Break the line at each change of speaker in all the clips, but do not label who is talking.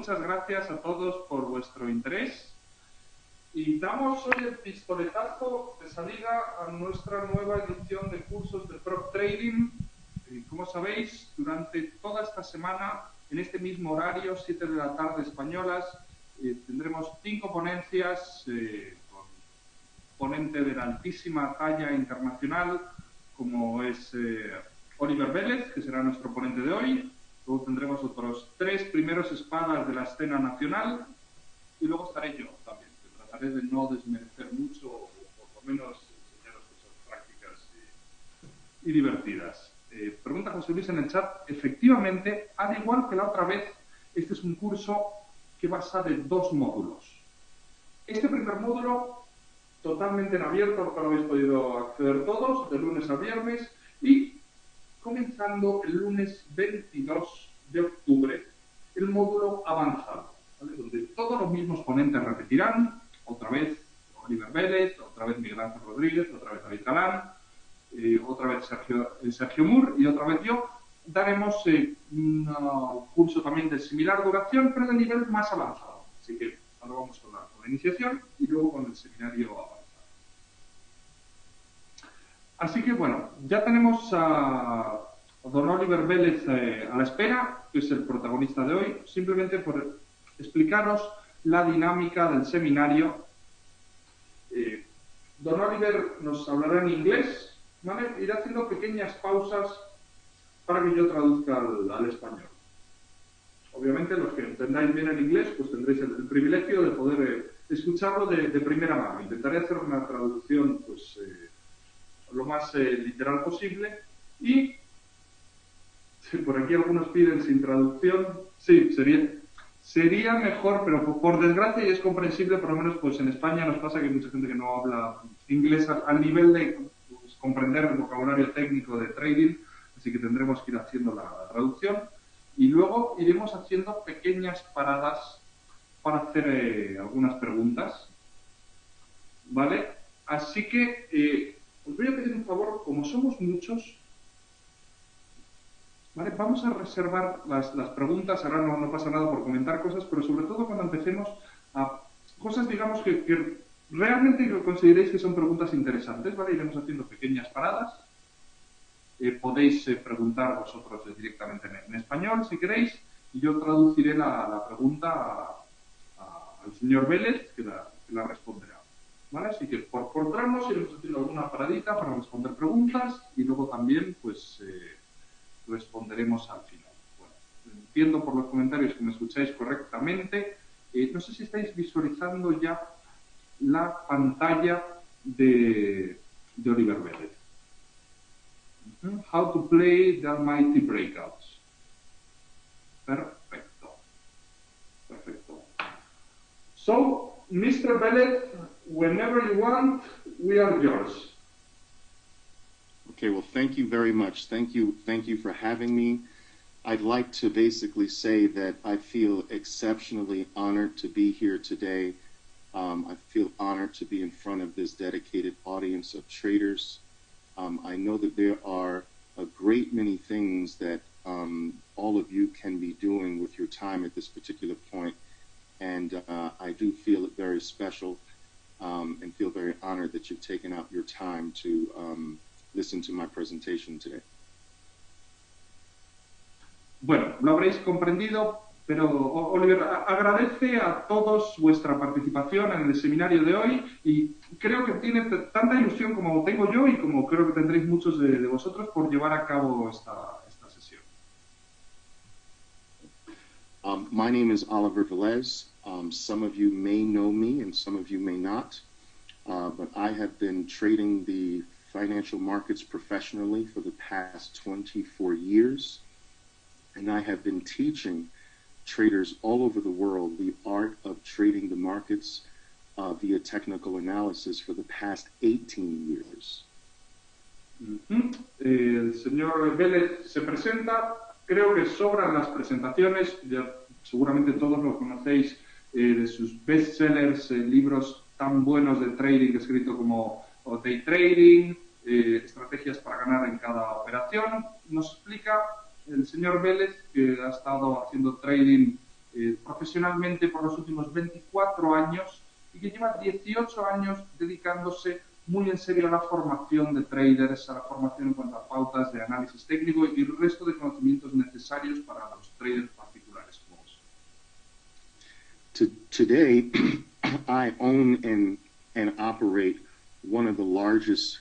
muchas gracias a todos por vuestro interés y damos hoy el pistoletazo de salida a nuestra nueva edición de cursos de Prop Trading. Como sabéis, durante toda esta semana, en este mismo horario, 7 de la tarde españolas, tendremos 5 ponencias con ponente de la altísima talla internacional, como es Oliver Vélez, que será nuestro ponente de hoy. Luego tendremos otros 3 primeros espadas de la escena nacional y luego estaré yo también, que trataré de no desmerecer mucho o por lo menos enseñaros cosas prácticas y divertidas. Pregunta José Luis en el chat. Efectivamente, al igual que la otra vez, este es un curso que va a ser de 2 módulos. Este primer módulo, totalmente en abierto, al cual habéis podido acceder todos, de lunes a viernes, y comenzando el lunes 22 de octubre, el módulo avanzado, ¿vale? Donde todos los mismos ponentes repetirán, otra vez Oliver Vélez, otra vez Miguel Ángel Rodríguez, otra vez David Galán, otra vez Sergio Moore y otra vez yo. Daremos un curso también de similar duración, pero de nivel más avanzado. Así que ahora vamos con la iniciación y luego con el seminario avanzado. Así que bueno, ya tenemos a don Oliver Vélez a la espera, que es el protagonista de hoy, simplemente por explicaros la dinámica del seminario. Don Oliver nos hablará en inglés, ¿vale? Irá haciendo pequeñas pausas para que yo traduzca al español. Obviamente, los que entendáis bien el inglés, pues tendréis el privilegio de poder escucharlo de primera mano. Intentaré hacer una traducción, pues, lo más literal posible. Y si por aquí algunos piden sin traducción, sí, sería mejor, pero por desgracia, y es comprensible, por lo menos pues en España nos pasa que hay mucha gente que no habla inglés al nivel de pues, comprender el vocabulario técnico de trading, así que tendremos que ir haciendo la traducción. Y luego iremos haciendo pequeñas paradas para hacer algunas preguntas, ¿vale? Así que os voy a pedir un favor, como somos muchos, ¿vale? Vamos a reservar las preguntas, ahora no pasa nada por comentar cosas, pero sobre todo cuando empecemos a cosas, digamos, que realmente consideréis que son preguntas interesantes, ¿vale? Iremos haciendo pequeñas paradas. Podéis preguntar vosotros directamente en español, si queréis, y yo traduciré la pregunta al señor Vélez, que la responderá. ¿Vale? Así que por tramos iremos haciendo alguna paradita para responder preguntas y luego también, pues, responderemos al final. Bueno, entiendo por los comentarios que me escucháis correctamente. No sé si estáis visualizando ya la pantalla de Oliver Vélez. How to play the Almighty Breakouts. Perfecto. Perfecto. So, Mr. Vélez, whenever you want, we are yours.
Okay, well, thank you very much. Thank you for having me. I'd like to basically say that I feel exceptionally honored to be here today. I feel honored to be in front of this dedicated audience of traders. I know that there are a great many things that all of you can be doing with your time at this particular point, and I do feel it very special and feel very honored that you've taken out your time to listen to my presentation today.
Bueno, lo habréis comprendido, pero Oliver agradece a todos vuestra participación en el seminario de hoy y creo que tiene tanta ilusión como tengo yo y como creo que tendréis muchos de vosotros por llevar a cabo esta sesión.
My name is Oliver Velez. Some of you may know me and some of you may not, but I have been trading the financial markets professionally for the past 24 years, and I have been teaching traders all over the world the art of trading the markets via technical analysis for the past 18 years.
El señor Vélez se presenta, creo que sobran las presentaciones, ya seguramente todos lo conocéis de sus bestsellers, libros tan buenos de trading escrito como Day Trading, estrategias para ganar en cada operación. Nos explica el señor Vélez que ha estado haciendo trading profesionalmente por los últimos 24 años y que lleva 18 años dedicándose muy en serio a la formación de traders, a la formación en cuanto a pautas de análisis técnico y el resto de conocimientos necesarios para los traders particulares como vos.
Today, I own and operate one of the largest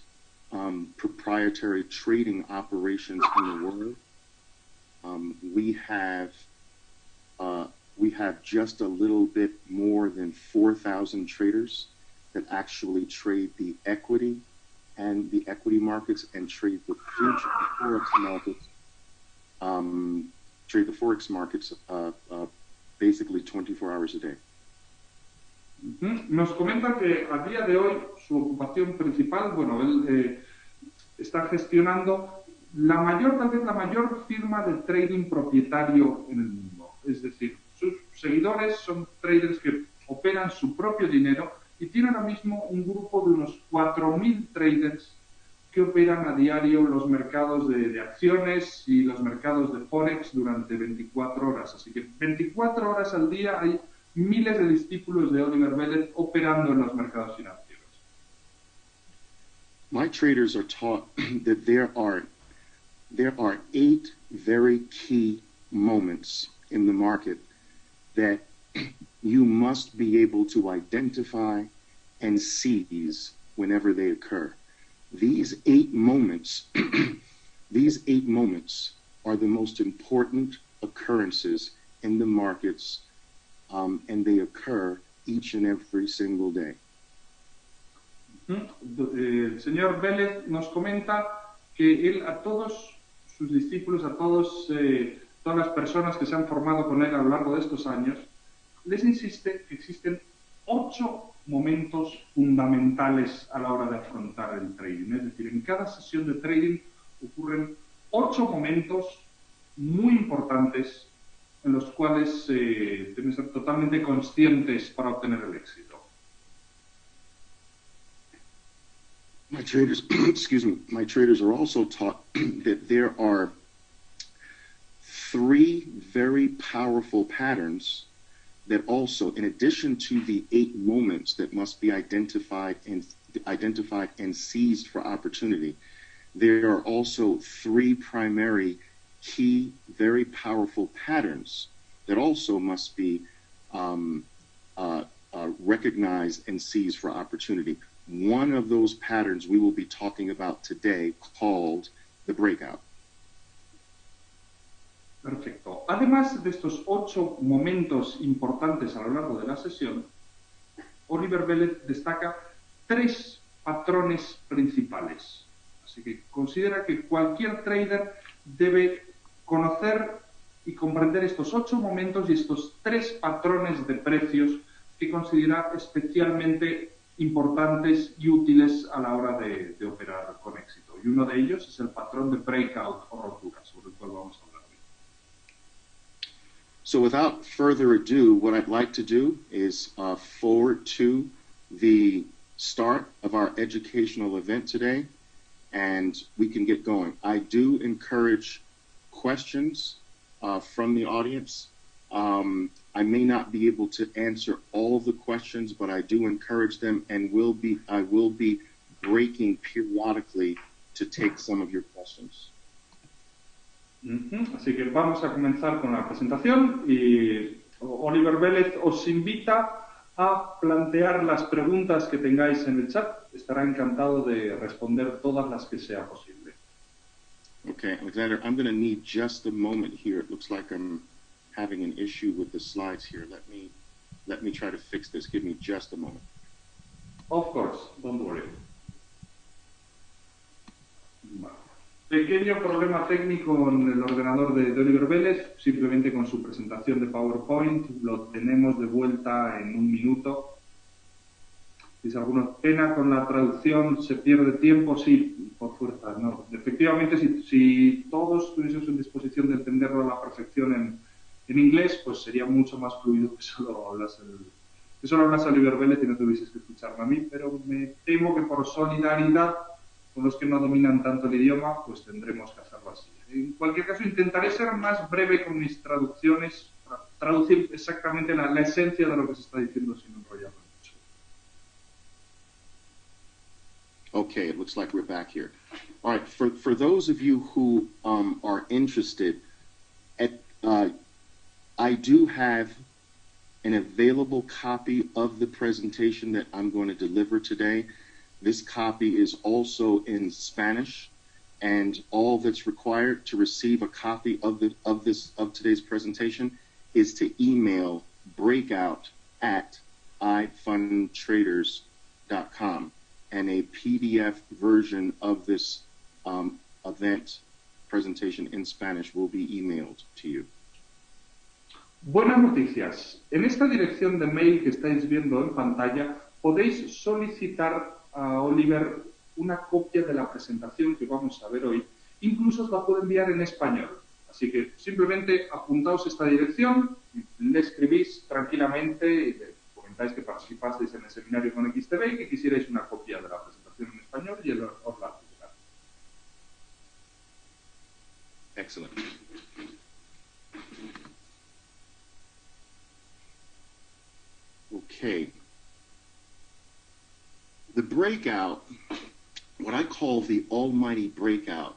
proprietary trading operations in the world. We have just a little bit more than 4,000 traders that actually trade the equity and the equity markets and trade the future forex markets. Trade the forex markets basically 24 hours a day.
Nos comenta que a día de hoy su ocupación principal, bueno, él está gestionando tal vez la mayor firma de trading propietario en el mundo. Es decir, sus seguidores son traders que operan su propio dinero y tiene ahora mismo un grupo de unos 4.000 traders que operan a diario los mercados de acciones y los mercados de Forex durante 24 horas. Así que 24 horas al día hay miles de discípulos de Oliver Velez operando en los mercados financieros.
My traders are taught that there are 8 very key moments in the market that you must be able to identify and seize whenever they occur. These 8 moments, these 8 moments are the most important occurrences in the markets, and they occur each and every single day.
El señor Velez nos comenta que él a todos sus discípulos, a todas las personas que se han formado con él a lo largo de estos años, les insiste que existen 8 momentos fundamentales a la hora de afrontar el trading. Es decir, en cada sesión de trading ocurren 8 momentos muy importantes en los cuales deben ser totalmente conscientes para obtener el éxito.
My traders, excuse me, my traders are also taught that there are 3 very powerful patterns that also, in addition to the 8 moments that must be identified and seized for opportunity, there are also 3 primary key, very powerful patterns that also must be recognized and seized for opportunity. One of those patterns we will be talking about today, called the breakout.
Perfecto. Además de estos 8 momentos importantes a lo largo de la sesión, Oliver Velez destaca 3 patrones principales. Así que considera que cualquier trader debe conocer y comprender estos 8 momentos y estos 3 patrones de precios que considera especialmente importantes y útiles a la hora de operar con éxito. Y uno de ellos es el patrón de breakout o rotura, sobre el cual vamos a hablar hoy.
So without further ado, what I'd like to do is forward to the start of our educational event today, and we can get going. I do encourage questions from the audience. I may not be able to answer all of the questions, but I do encourage them, and I will be breaking periodically to take some of your questions.
Así que vamos a comenzar con la presentación y Oliver Velez os invita a plantear las preguntas que tengáis en el chat. Estará encantado de responder todas las que sea posible.
Okay, Alexander, I'm going to need just a moment here. It looks like I'm having an issue with the slides here. Let me try to fix this. Give me just a moment.
Of course, don't worry. Pequeño problema técnico en el ordenador de Oliver Velez, simplemente con su presentación de PowerPoint. Lo tenemos de vuelta en un minuto. Si es alguna pena con la traducción, se pierde tiempo, sí, por fuerza, no. Efectivamente, si todos tuviésemos en disposición de entenderlo a la perfección en inglés, pues sería mucho más fluido que solo hablas Oliver Velez y no tuvieses que escucharme a mí, pero me temo que por solidaridad con los que no dominan tanto el idioma, pues tendremos que hacerlo así. En cualquier caso, intentaré ser más breve con mis traducciones para traducir exactamente la esencia de lo que se está diciendo sin enrollarlo mucho.
Okay, it looks like we're back here. All right, for those of you who are interested, I do have an available copy of the presentation that I'm going to deliver today. This copy is also in Spanish, and all that's required to receive a copy of today's presentation is to email breakout@ifundtraders.com, and a PDF version of this event presentation in Spanish will be emailed to you.
Buenas noticias. En esta dirección de mail que estáis viendo en pantalla podéis solicitar a Oliver una copia de la presentación que vamos a ver hoy. Incluso os la puedo enviar en español. Así que simplemente apuntaos esta dirección, le escribís tranquilamente y le comentáis que participasteis en el seminario con XTB y que quisierais una copia de la presentación en español y él os la apuntará.
Excellent. Okay. The breakout, what I call the almighty breakout,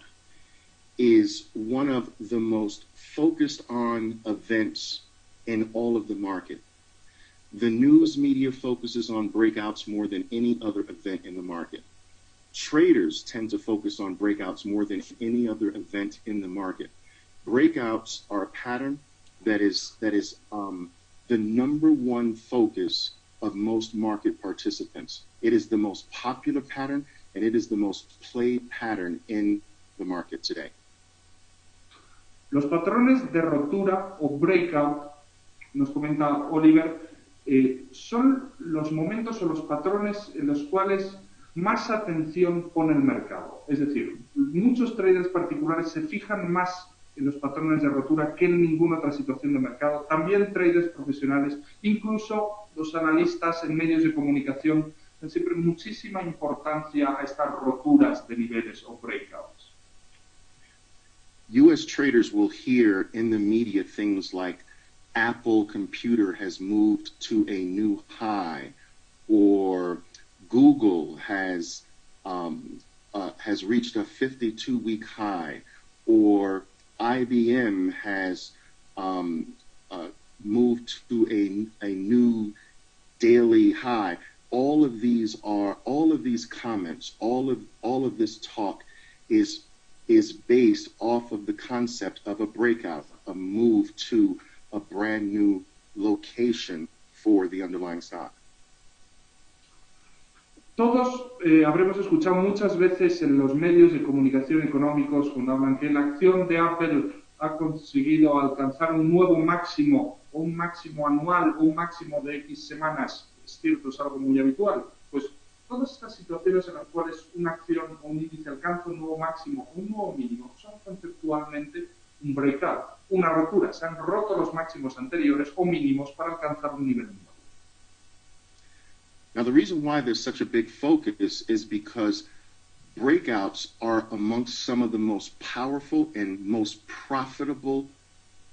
is one of the most focused on events in all of the market. The news media focuses on breakouts more than any other event in the market. Traders tend to focus on breakouts more than any other event in the market. Breakouts are a pattern that is the number one focus of most market participants. It is the most popular pattern, and it is the most played pattern in the market today.
Los patrones de rotura o breakout, nos comenta Oliver, son los momentos o los patrones en los cuales más atención pone el mercado. Es decir, muchos traders particulares se fijan más en los patrones de rotura que en ninguna otra situación de mercado. También traders profesionales, incluso los analistas en medios de comunicación, dan siempre muchísima importancia a estas roturas de niveles o breakouts.
U.S. traders will hear in the media things like Apple Computer has moved to a new high, or Google has reached a 52-week high, or IBM has moved to a new daily high. All of these comments, all of this talk is based off of the concept of a breakout, a move to a brand new location for the underlying stock.
Todos habremos escuchado muchas veces en los medios de comunicación económicos cuando hablan que la acción de Apple ha conseguido alcanzar un nuevo máximo, o un máximo anual, o un máximo de X semanas. Es cierto, es algo muy habitual. Pues todas estas situaciones en las cuales una acción o un índice alcanza un nuevo máximo o un nuevo mínimo son conceptualmente un breakout, una rotura. Se han roto los máximos anteriores o mínimos para alcanzar un nivel nuevo.
Now, the reason why there's such a big focus is because breakouts are amongst some of the most powerful and most profitable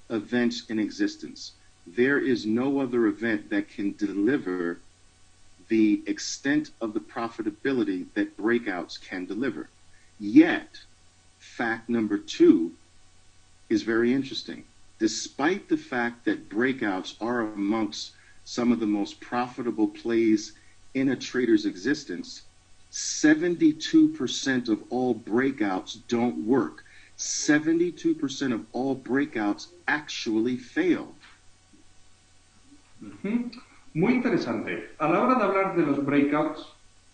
events in existence. There is no other event that can deliver the extent of the profitability that breakouts can deliver. Yet, fact number 2 is very interesting. Despite the fact that breakouts are amongst some of the most profitable plays in a trader's existence, 72% of all breakouts don't work. 72% of all breakouts actually fail.
Muy interesante. A la hora de hablar de los breakouts,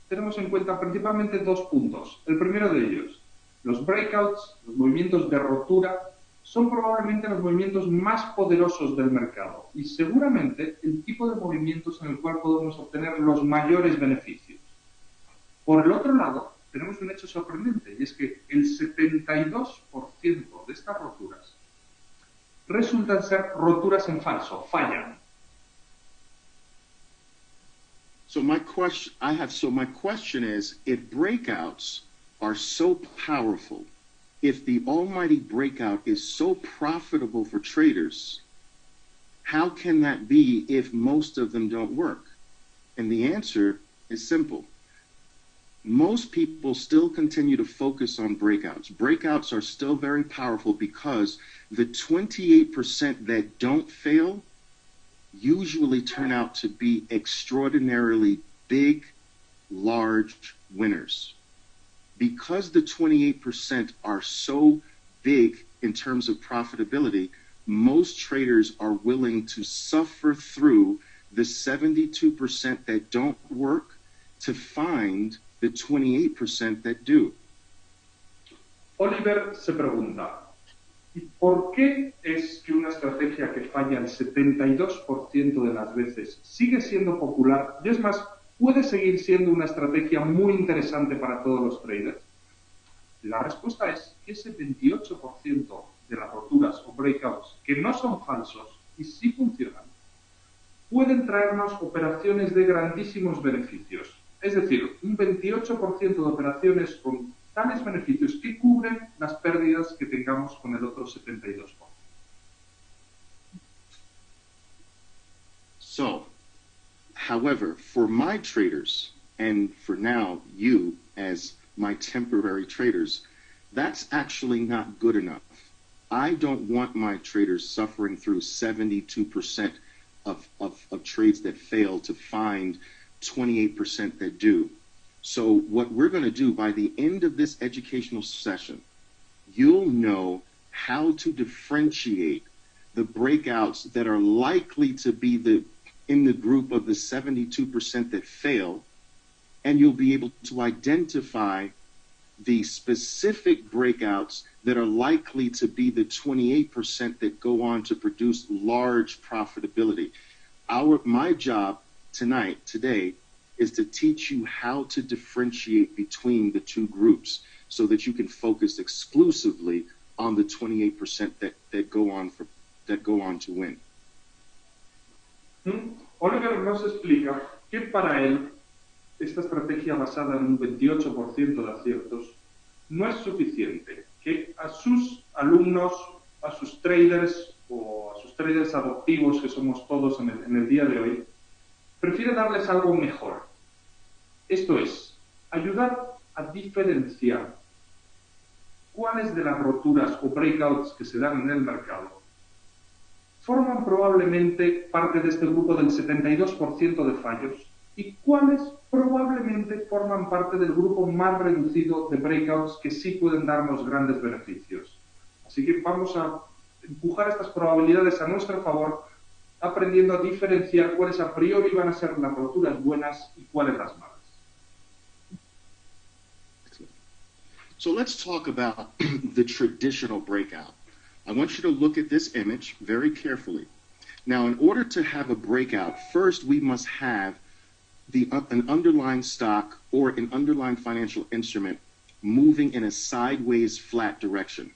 tenemos en cuenta principalmente dos puntos. El primero de ellos, los breakouts, los movimientos de rotura, son probablemente los movimientos más poderosos del mercado y seguramente el tipo de movimientos en el cual podemos obtener los mayores beneficios. Por el otro lado, tenemos un hecho sorprendente y es que el 72% de estas roturas resultan ser roturas en falso, fallan.
So my question is, if breakouts are so powerful, if the almighty breakout is so profitable for traders, How can that be if most of them don't work? And the answer is simple. Most people still continue to focus on breakouts. Breakouts are still very powerful because the 28% that don't fail usually turn out to be extraordinarily big, large winners. Because the 28% are so big in terms of profitability, most traders are willing to suffer through the 72% that don't work to find the 28% that do.
Oliver se pregunta, ¿y por qué es que una estrategia que falla el 72% de las veces sigue siendo popular y es más, puede seguir siendo una estrategia muy interesante para todos los traders? La respuesta es que ese 28% de las roturas o breakouts que no son falsos y sí funcionan, pueden traernos operaciones de grandísimos beneficios. Es decir, un 28% de operaciones con tales beneficios que cubren las pérdidas que tengamos con el otro 72%.
So, however, for my traders, and for now you as my temporary traders, that's actually not good enough. I don't want my traders suffering through 72% of trades that fail to find 28% that do. So what we're going to do by the end of this educational session, you'll know how to differentiate the breakouts that are likely to be in the group of the 72% that fail, and you'll be able to identify the specific breakouts that are likely to be the 28% that go on to produce large profitability. My job today, is to teach you how to differentiate between the two groups so that you can focus exclusively on the 28% that go on to win.
Oliver nos explica que para él esta estrategia basada en un 28% de aciertos no es suficiente, que a sus alumnos, a sus traders o a sus traders adoptivos que somos todos en el día de hoy, prefiere darles algo mejor. Esto es, ayudar a diferenciar cuáles de las roturas o breakouts que se dan en el mercado forman probablemente parte de este grupo del 72% de fallos y cuáles probablemente forman parte del grupo más reducido de breakouts que sí pueden darnos grandes beneficios. Así que vamos a empujar estas probabilidades a nuestro favor, aprendiendo a diferenciar cuáles a priori van a ser las roturas buenas y cuáles las malas.
So let's talk about the traditional breakout. I want you to look at this image very carefully. Now, in order to have a breakout, first we must have an underlying stock or an underlying financial instrument moving in a sideways flat direction.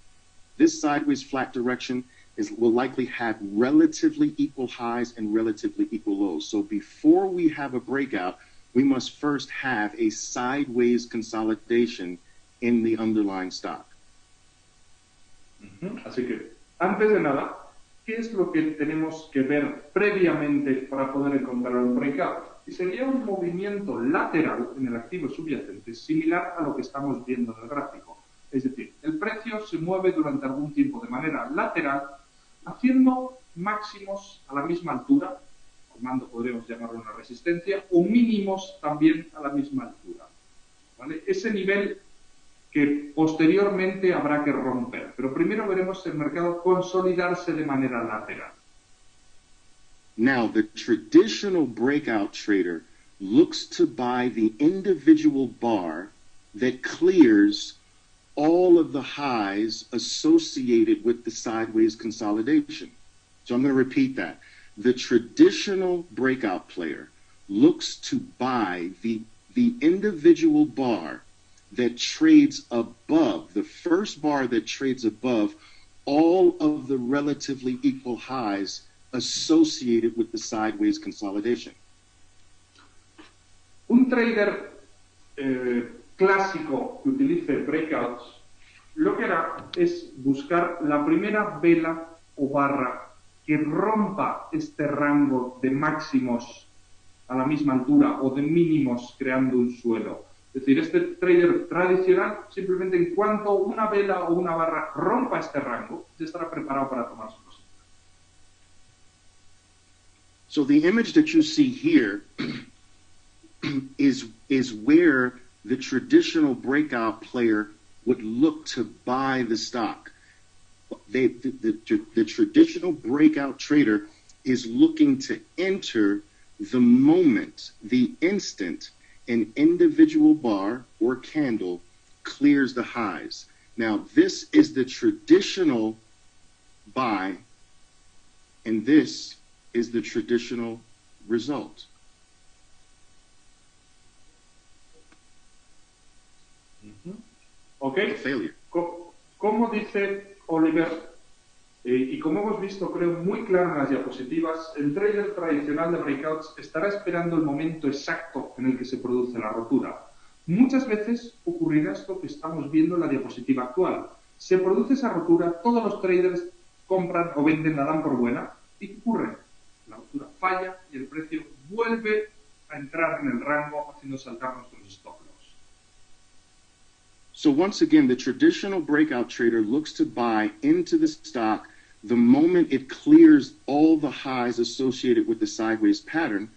This sideways flat direction will likely have relatively equal highs and relatively equal lows. So before we have a breakout, we must first have a sideways consolidation in the underlying stock.
Así que, antes de nada, ¿qué es lo que tenemos que ver previamente para poder encontrar un breakout? Y sería un movimiento lateral en el activo subyacente similar a lo que estamos viendo en el gráfico. Es decir, el precio se mueve durante algún tiempo de manera lateral, haciendo máximos a la misma altura, formando, podríamos llamarlo una resistencia, o mínimos también a la misma altura. ¿Vale? Ese nivel que posteriormente habrá que romper. Pero primero veremos el mercado consolidarse de manera lateral.
Now, the traditional breakout trader looks to buy the individual bar that clears all of the highs associated with the sideways consolidation. So I'm going to repeat that. The traditional breakout player looks to buy the individual bar that trades above, the first bar that trades above all of the relatively equal highs associated with the sideways consolidation.
Un trader clásico que utilice breakouts, lo que hará es buscar la primera vela o barra que rompa este rango de máximos a la misma altura o de mínimos creando un suelo. Es decir, este trader tradicional, simplemente en cuanto una vela o una barra rompa este rango, ya estará preparado para tomar su posición.
So the image that you see here is where the traditional breakout player would look to buy the stock. The traditional breakout trader is looking to enter the moment, the instant an individual bar or candle clears the highs. Now, this is the traditional buy, and this is the traditional result.
Okay.
Failure.
Como dice Oliver, y como hemos visto, creo, muy claro en las diapositivas, el trader tradicional de breakouts estará esperando el momento exacto en el que se produce la rotura. Muchas veces ocurrirá esto que estamos viendo en la diapositiva actual. Se produce esa rotura, todos los traders compran o venden, la dan por buena, ¿y qué ocurre? La rotura falla y el precio vuelve a entrar en el rango haciendo saltar nuestros stop loss.
So once again, the traditional breakout trader looks to buy into the stock the moment it clears all the highs associated with the sideways pattern,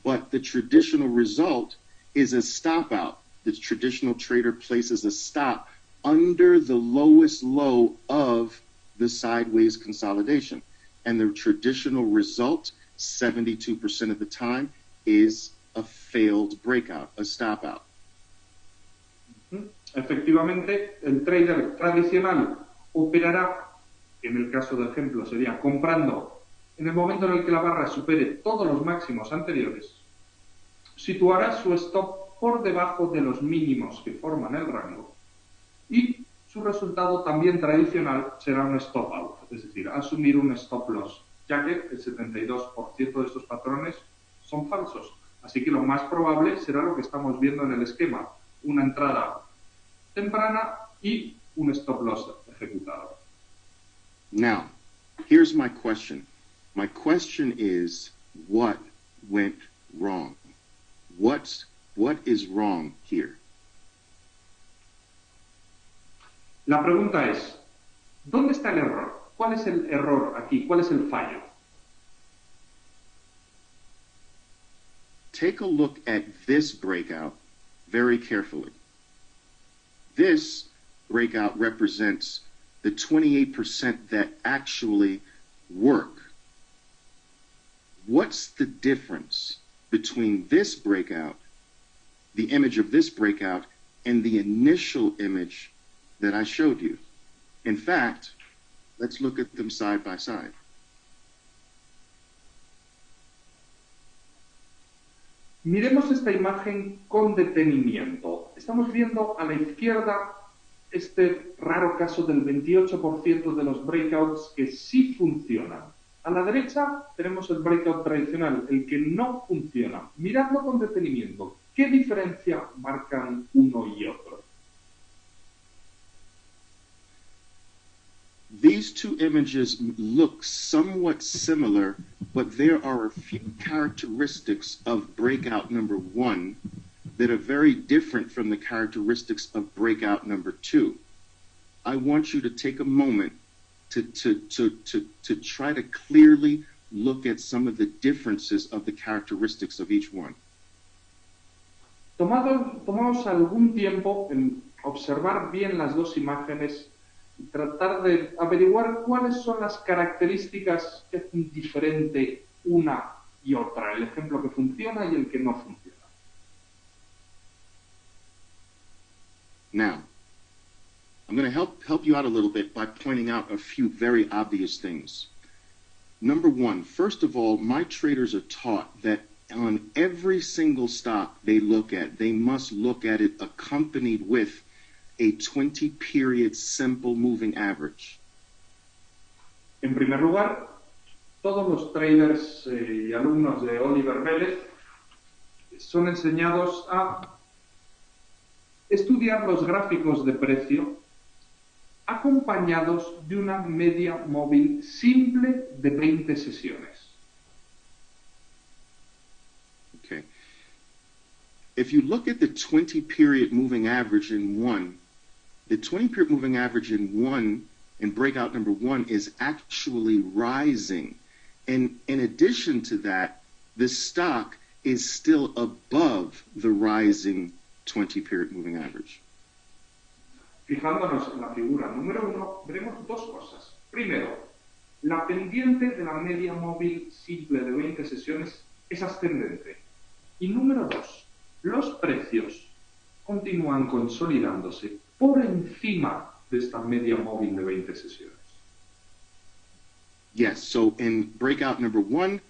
but the traditional result is a stop out. The traditional trader places a stop under the lowest low of the sideways consolidation. And the traditional result, 72% of the time, is a failed breakout, a stop out.
Efectivamente, el trader tradicional operará, en el caso del ejemplo sería comprando en el momento en el que la barra supere todos los máximos anteriores, situará su stop por debajo de los mínimos que forman el rango y su resultado también tradicional será un stop out, es decir, asumir un stop loss, ya que el 72% de estos patrones son falsos. Así que lo más probable será lo que estamos viendo en el esquema, una entrada temprana y un stop loss ejecutado.
Now, here's my question. My question is, what went wrong? What is wrong here?
La pregunta es, ¿dónde está el error? ¿Cuál es el error aquí? ¿Cuál es el fallo?
Take a look at this breakout very carefully. This breakout represents the 28% that actually work. What's the difference between this breakout, the image of this breakout, and the initial image that I showed you? In fact, let's look at them side by side.
Miremos esta imagen con detenimiento. Estamos viendo a la izquierda este raro caso del 28% de los breakouts que sí funcionan. A la derecha tenemos el breakout tradicional, el que no funciona. Miradlo con detenimiento. ¿Qué diferencia marcan uno y otro?
These two images look somewhat similar, but there are a few characteristics of breakout number one that are very different from the characteristics of breakout number two. I want you to take a moment to try to clearly look at some of the differences of the characteristics of each one.
Tomamos algún tiempo en observar bien las dos imágenes y tratar de averiguar cuáles son las características que hacen diferente una y otra, el ejemplo que funciona y el que no funciona.
Now, I'm going to help you out a little bit by pointing out a few very obvious things. Number one, first of all, my traders are taught that on every single stock they look at, they must look at it accompanied with a 20-period simple moving average.
En primer lugar, todos los traders y alumnos de Oliver Vélez son enseñados a estudiar los gráficos de precio acompañados de una media móvil simple de 20 sesiones.
Okay. If you look at the 20-period moving average in one, the 20-period moving average in one, in breakout number one, is actually rising. And in addition to that, the stock is still above the rising 20-period moving average.
Fijándonos en la figura número 1, veremos dos cosas. Primero, la pendiente de la media móvil simple de 20 sesiones es ascendente. Y número 2, los precios continúan consolidándose por encima de esta media móvil de 20 sesiones.
Yes, so in breakout number one,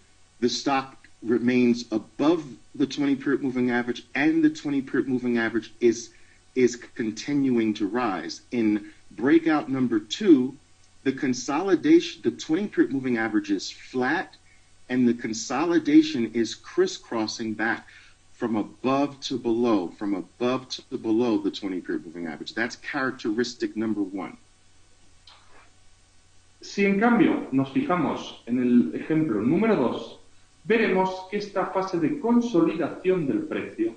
the stock remains above the 20-period moving average, and the 20-period moving average is continuing to rise. In breakout number two, the consolidation, the 20-period moving average is flat, and the consolidation is crisscrossing back from above to below the 20-period moving average. That's characteristic number one.
Si en cambio nos fijamos en el ejemplo número 2, veremos que esta fase de consolidación del precio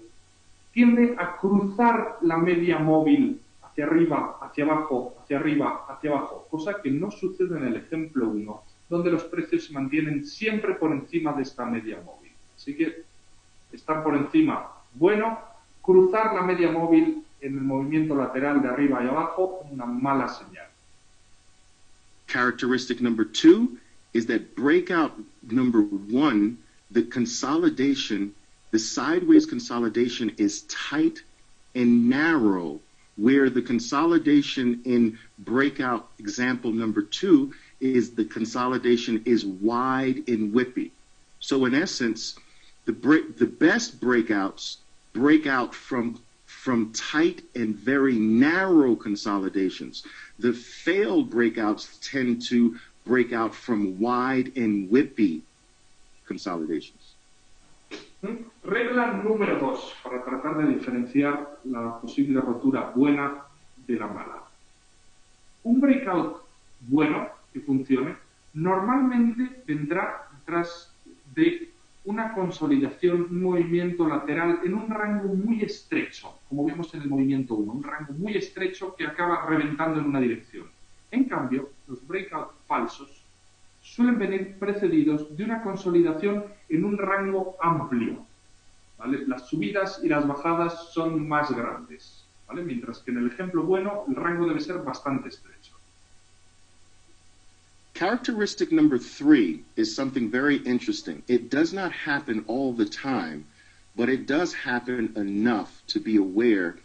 tiende a cruzar la media móvil hacia arriba, hacia abajo, hacia arriba, hacia abajo, cosa que no sucede en el ejemplo 1, donde los precios se mantienen siempre por encima de esta media móvil. Así que estar por encima, bueno, cruzar la media móvil en el movimiento lateral de arriba y abajo, una mala señal.
Characteristic number two is that breakout number one, the consolidation, the sideways consolidation is tight and narrow, where the consolidation in breakout example number two is the consolidation is wide and whippy. So in essence, the best breakouts break out from tight and very narrow consolidations. The failed breakouts tend to break out from wide and whippy consolidations.
Regla número 2, para tratar de diferenciar la posible rotura buena de la mala. Un breakout bueno que funcione normalmente vendrá detrás de una consolidación, un movimiento lateral en un rango muy estrecho, como vimos en el movimiento 1, un rango muy estrecho que acaba reventando en una dirección. En cambio, los breakouts falsos suelen venir precedidos de una consolidación en un rango amplio, ¿vale? Las subidas y las bajadas son más grandes, ¿vale? Mientras que en el ejemplo bueno el rango debe ser bastante estrecho.
Characteristic number 3 is something very interesting. It does not happen all the time, but it does happen enough to be aware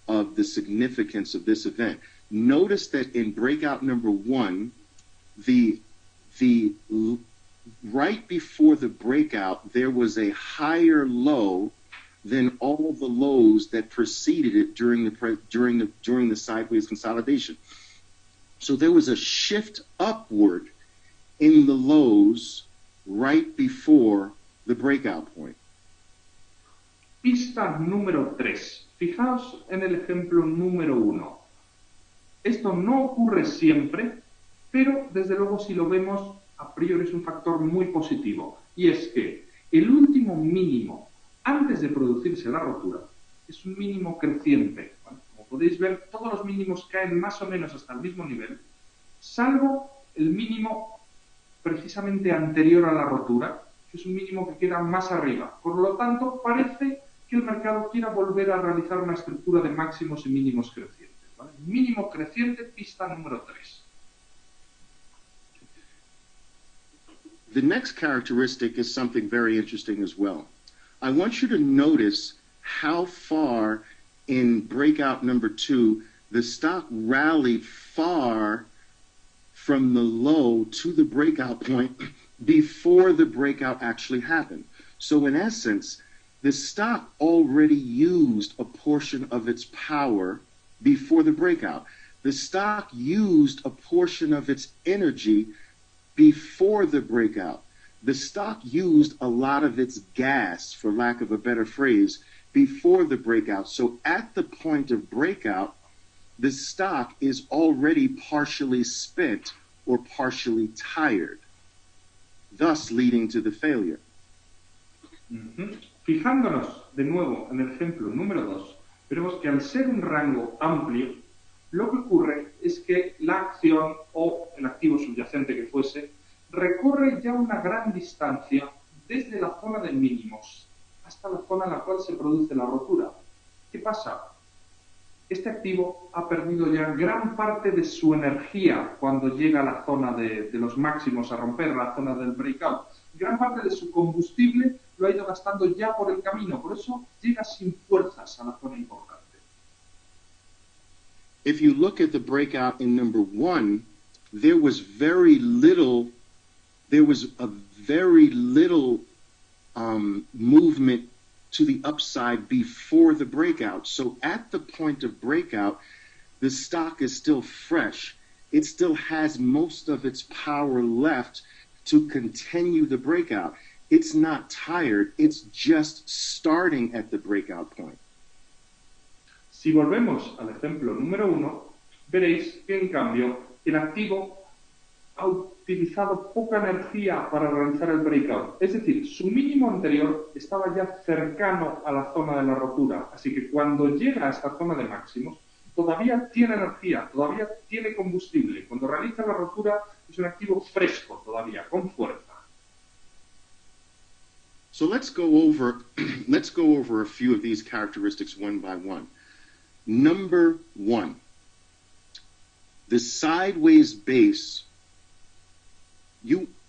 of the significance of this event. Notice that in breakout number 1, the right before the breakout, there was a higher low than all the lows that preceded it during the sideways consolidation. So there was a shift upward in the lows right before the breakout point.
Pista número 3. Fijaos en el ejemplo número 1. Esto no ocurre siempre, pero desde luego si lo vemos a priori es un factor muy positivo. Y es que el último mínimo antes de producirse la rotura es un mínimo creciente. Bueno, como podéis ver, todos los mínimos caen más o menos hasta el mismo nivel, salvo el mínimo precisamente anterior a la rotura, que es un mínimo que queda más arriba. Por lo tanto, parece que el mercado quiera volver a realizar una estructura de máximos y mínimos crecientes, ¿vale? Mínimo creciente, pista número 3.
The next characteristic is something very interesting as well. I want you to notice how far in breakout number 2 the stock rallied far from the low to the breakout point before the breakout actually happened. So in essence, the stock already used a portion of its power before the breakout. The stock used a portion of its energy before the breakout. The stock used a lot of its gas, for lack of a better phrase, before the breakout. So at the point of breakout, the stock is already partially spent or partially tired, thus leading to the failure.
Fijándonos de nuevo en el ejemplo número 2, veremos que al ser un rango amplio, lo que ocurre es que la acción o el activo subyacente que fuese recorre ya una gran distancia desde la zona de mínimos hasta la zona en la cual se produce la rotura. ¿Qué pasa? Este activo ha perdido ya gran parte de su energía cuando llega a la zona de los máximos, a romper la zona del breakout. Gran parte de su combustible lo ha ido gastando ya por el camino, por eso llega sin fuerzas a la zona importante.
If you look at the breakout in number 1, there was a very little movement to the upside before the breakout. So at the point of breakout, the stock is still fresh. It still has most of its power left to continue the breakout. It's not tired, it's just starting at the breakout point.
Si volvemos al ejemplo número 1, veréis que en cambio el activo ha utilizado poca energía para realizar el breakout. Es decir, su mínimo anterior estaba ya cercano a la zona de la rotura. Así que cuando llega a esta zona de máximos, todavía tiene energía, todavía tiene combustible. Cuando realiza la rotura es un activo fresco todavía, con fuerza.
So let's go over a few of these characteristics one by one. Number 1, the sideways base.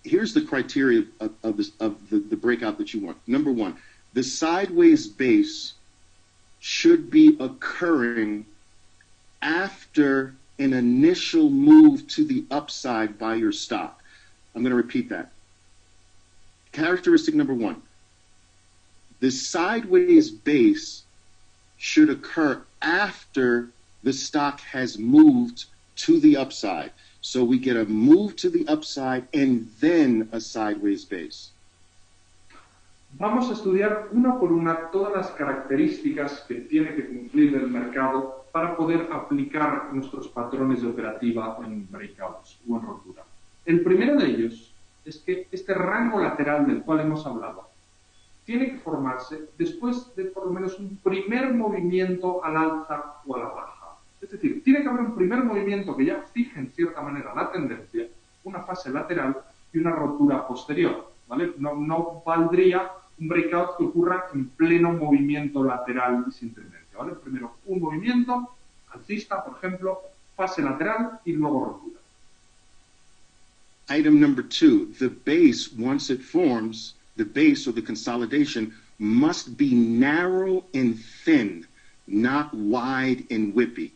Here's the criteria of the breakout that you want. Number 1, the sideways base should be occurring after an initial move to the upside by your stock. I'm going to repeat that. Characteristic number 1, the sideways base should occur after the stock has moved to the upside. So we get a move to the upside and then a sideways base.
Vamos a estudiar una por una todas las características que tiene que cumplir el mercado para poder aplicar nuestros patrones de operativa en breakouts o en rotura. El primero de ellos es que este rango lateral del cual hemos hablado tiene que formarse después de por lo menos un primer movimiento al alza o a la baja. Es decir, tiene que haber un primer movimiento que ya fije en cierta manera la tendencia, una fase lateral y una rotura posterior, ¿vale? No valdría un breakout que ocurra en pleno movimiento lateral y sin tendencia, ¿vale? Primero un movimiento alcista, por ejemplo, fase lateral y luego rotura.
Item number 2, the base, once it forms, the base or the consolidation must be narrow and thin, not wide and whippy.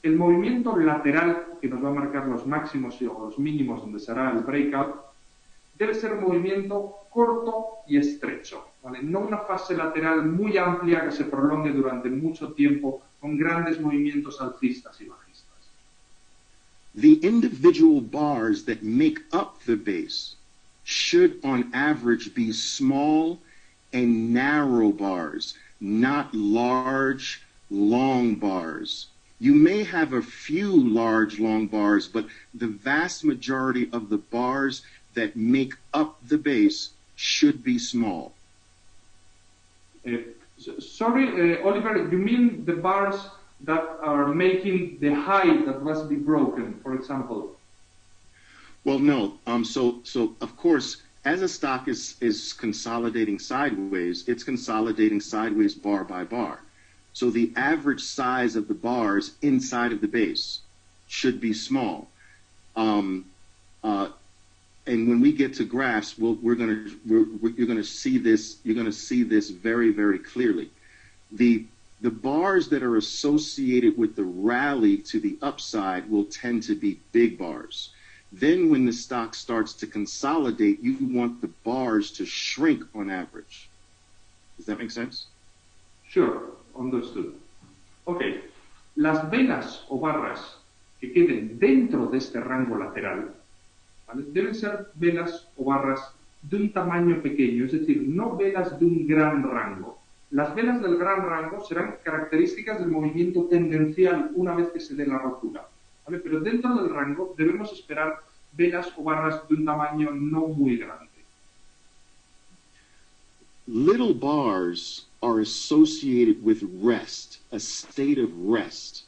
El movimiento lateral que nos va a marcar los máximos o los mínimos donde será el breakout debe ser un movimiento corto y estrecho, ¿vale? No una fase lateral muy amplia que se prolongue durante mucho tiempo con grandes movimientos alcistas y bajistas.
The individual bars that make up the base should on average be small and narrow bars, not large, long bars. You may have a few large, long bars, but the vast majority of the bars that make up the base should be small.
Sorry, Oliver, you mean the bars that are making the high that must be broken, for example?
Well, no. So of course, as a stock is consolidating sideways, it's consolidating sideways bar by bar. So the average size of the bars inside of the base should be small. And when we get to graphs, you're going to see this very, very clearly. The bars that are associated with the rally to the upside will tend to be big bars. Then when the stock starts to consolidate, you want the bars to shrink on average. Does that make sense?
Sure, understood. Ok, las velas o barras que queden dentro de este rango lateral, ¿vale? Deben ser velas o barras de un tamaño pequeño, es decir, no velas de un gran rango. Las velas del gran rango serán características del movimiento tendencial una vez que se dé la rotura, ¿vale? Pero dentro del rango debemos esperar velas o barras de un tamaño no muy grande.
Little bars are associated with rest, a state of rest.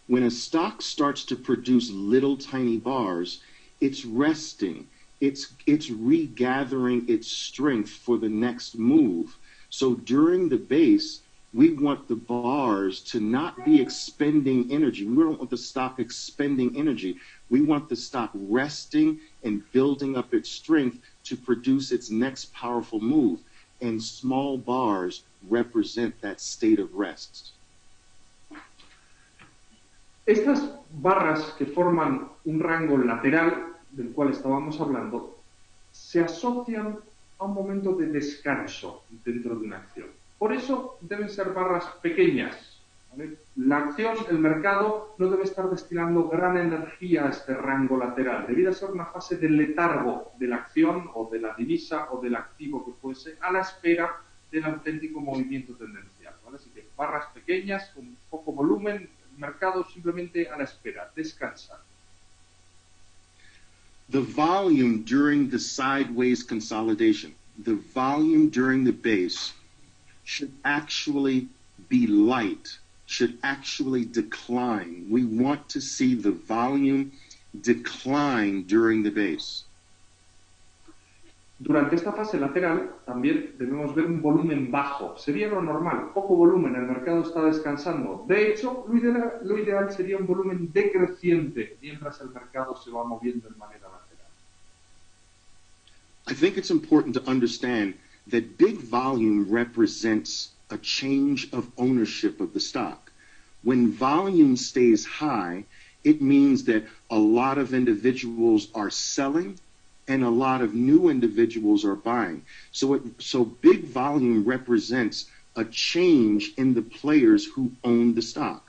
When a stock starts to produce little tiny bars, it's resting. It's regathering its strength for the next move. So during the base, we want the bars to not be expending energy. We don't want the stock expending energy. We want the stock resting and building up its strength to produce its next powerful move. And small bars represent that state of rest.
Estas barras que forman un rango lateral, del cual estábamos hablando, se asocian a un momento de descanso dentro de una acción. Por eso deben ser barras pequeñas, ¿vale? La acción, el mercado, no debe estar destinando gran energía a este rango lateral. Debería ser una fase de letargo de la acción o de la divisa o del activo que fuese a la espera del auténtico movimiento tendencial, ¿vale? Así que barras pequeñas con poco volumen, el mercado simplemente a la espera, descansar.
The volume during the sideways consolidation, the volume during the base should actually be light, should actually decline. We want to see the volume decline during the base.
Durante esta fase lateral también debemos ver un volumen bajo. Sería lo normal, poco volumen, el mercado está descansando. De hecho, lo ideal sería un volumen decreciente mientras el mercado se va moviendo de manera lateral.
I think it's important to understand that big volume represents a change of ownership of the stock. When volume stays high, it means that a lot of individuals are selling and a lot of new individuals are buying. So big volume represents a change in the players who own the stock.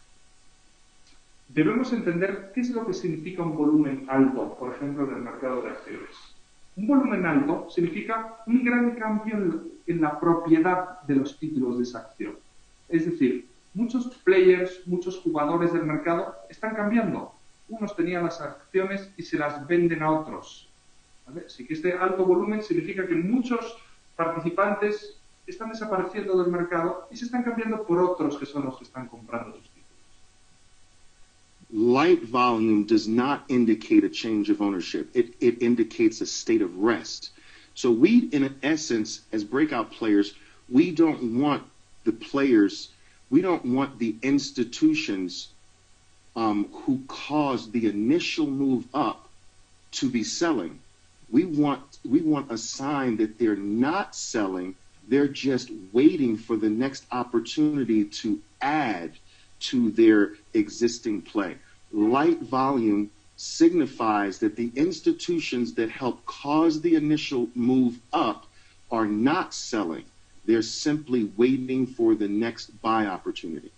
Debemos entender qué es lo que significa un volumen alto, por ejemplo, en el mercado de acciones. Un volumen alto significa un gran cambio en la propiedad de los títulos de esa acción. Es decir, muchos players, muchos jugadores del mercado están cambiando. Unos tenían las acciones y se las venden a otros. ¿Vale? Así que este alto volumen significa que muchos participantes están desapareciendo del mercado y se están cambiando por otros que son los que están comprando sus títulos.
Light volume does not indicate a change of ownership. It indicates a state of rest. So we, in essence, as breakout players, we don't want the players, we don't want the institutions who caused the initial move up to be selling. We want a sign that they're not selling, they're just waiting for the next opportunity to add to their existing play. Light volume signifies that the institutions that help cause the initial move up are not selling. They're simply waiting for the next buy opportunity.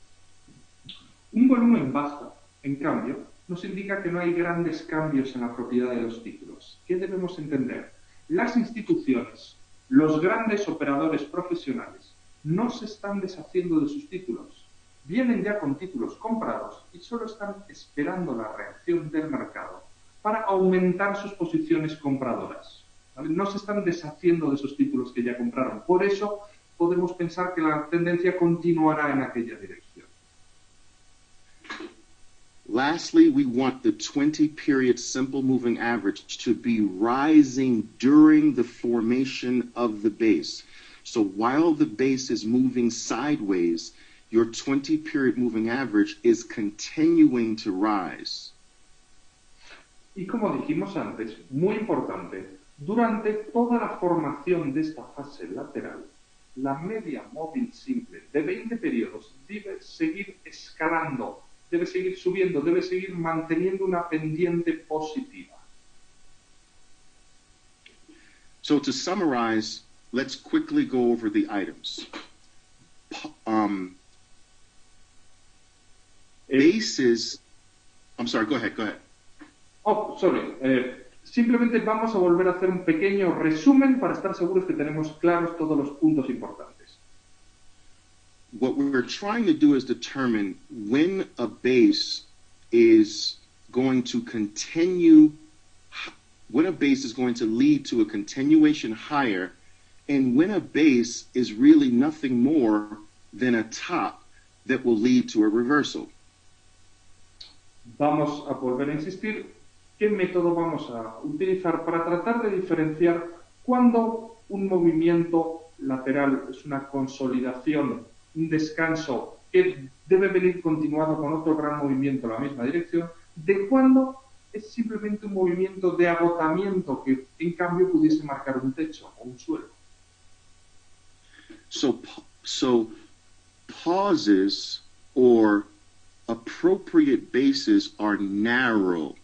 Un volumen bajo, en cambio, nos indica que no hay grandes cambios en la propiedad de los títulos. ¿Qué debemos entender? Las instituciones, los grandes operadores profesionales, no se están deshaciendo de sus títulos. Vienen ya con títulos comprados y solo están esperando la reacción del mercado para aumentar sus posiciones compradoras. ¿Vale? No se están deshaciendo de esos títulos que ya compraron. Por eso podemos pensar que la tendencia continuará en aquella dirección.
Lastly, we want the 20-period simple moving average to be rising during the formation of the base. So while the base is moving sideways, your 20-period moving average is continuing to rise.
Y como dijimos antes, muy importante, durante toda la formación de esta fase lateral, la media móvil simple de 20 periodos debe seguir escalando, debe seguir subiendo, debe seguir manteniendo una pendiente positiva.
So to summarize, let's quickly go over the items. Bases, I'm sorry, go ahead.
Oh, sorry. Simplemente vamos a volver a hacer un pequeño resumen para estar seguros que tenemos claros todos los puntos importantes.
what we're trying to do is determine when a base is going to continue, when a base is going to lead to a continuation higher, and when a base is really nothing more than a top that will lead to a reversal.
Vamos a volver a insistir qué método vamos a utilizar para tratar de diferenciar cuando un movimiento lateral es una consolidación, un descanso que debe venir continuado con otro gran movimiento en la misma dirección, de cuando es simplemente un movimiento de agotamiento que en cambio pudiese marcar un techo o un suelo.
So pauses or appropriate bases are narrow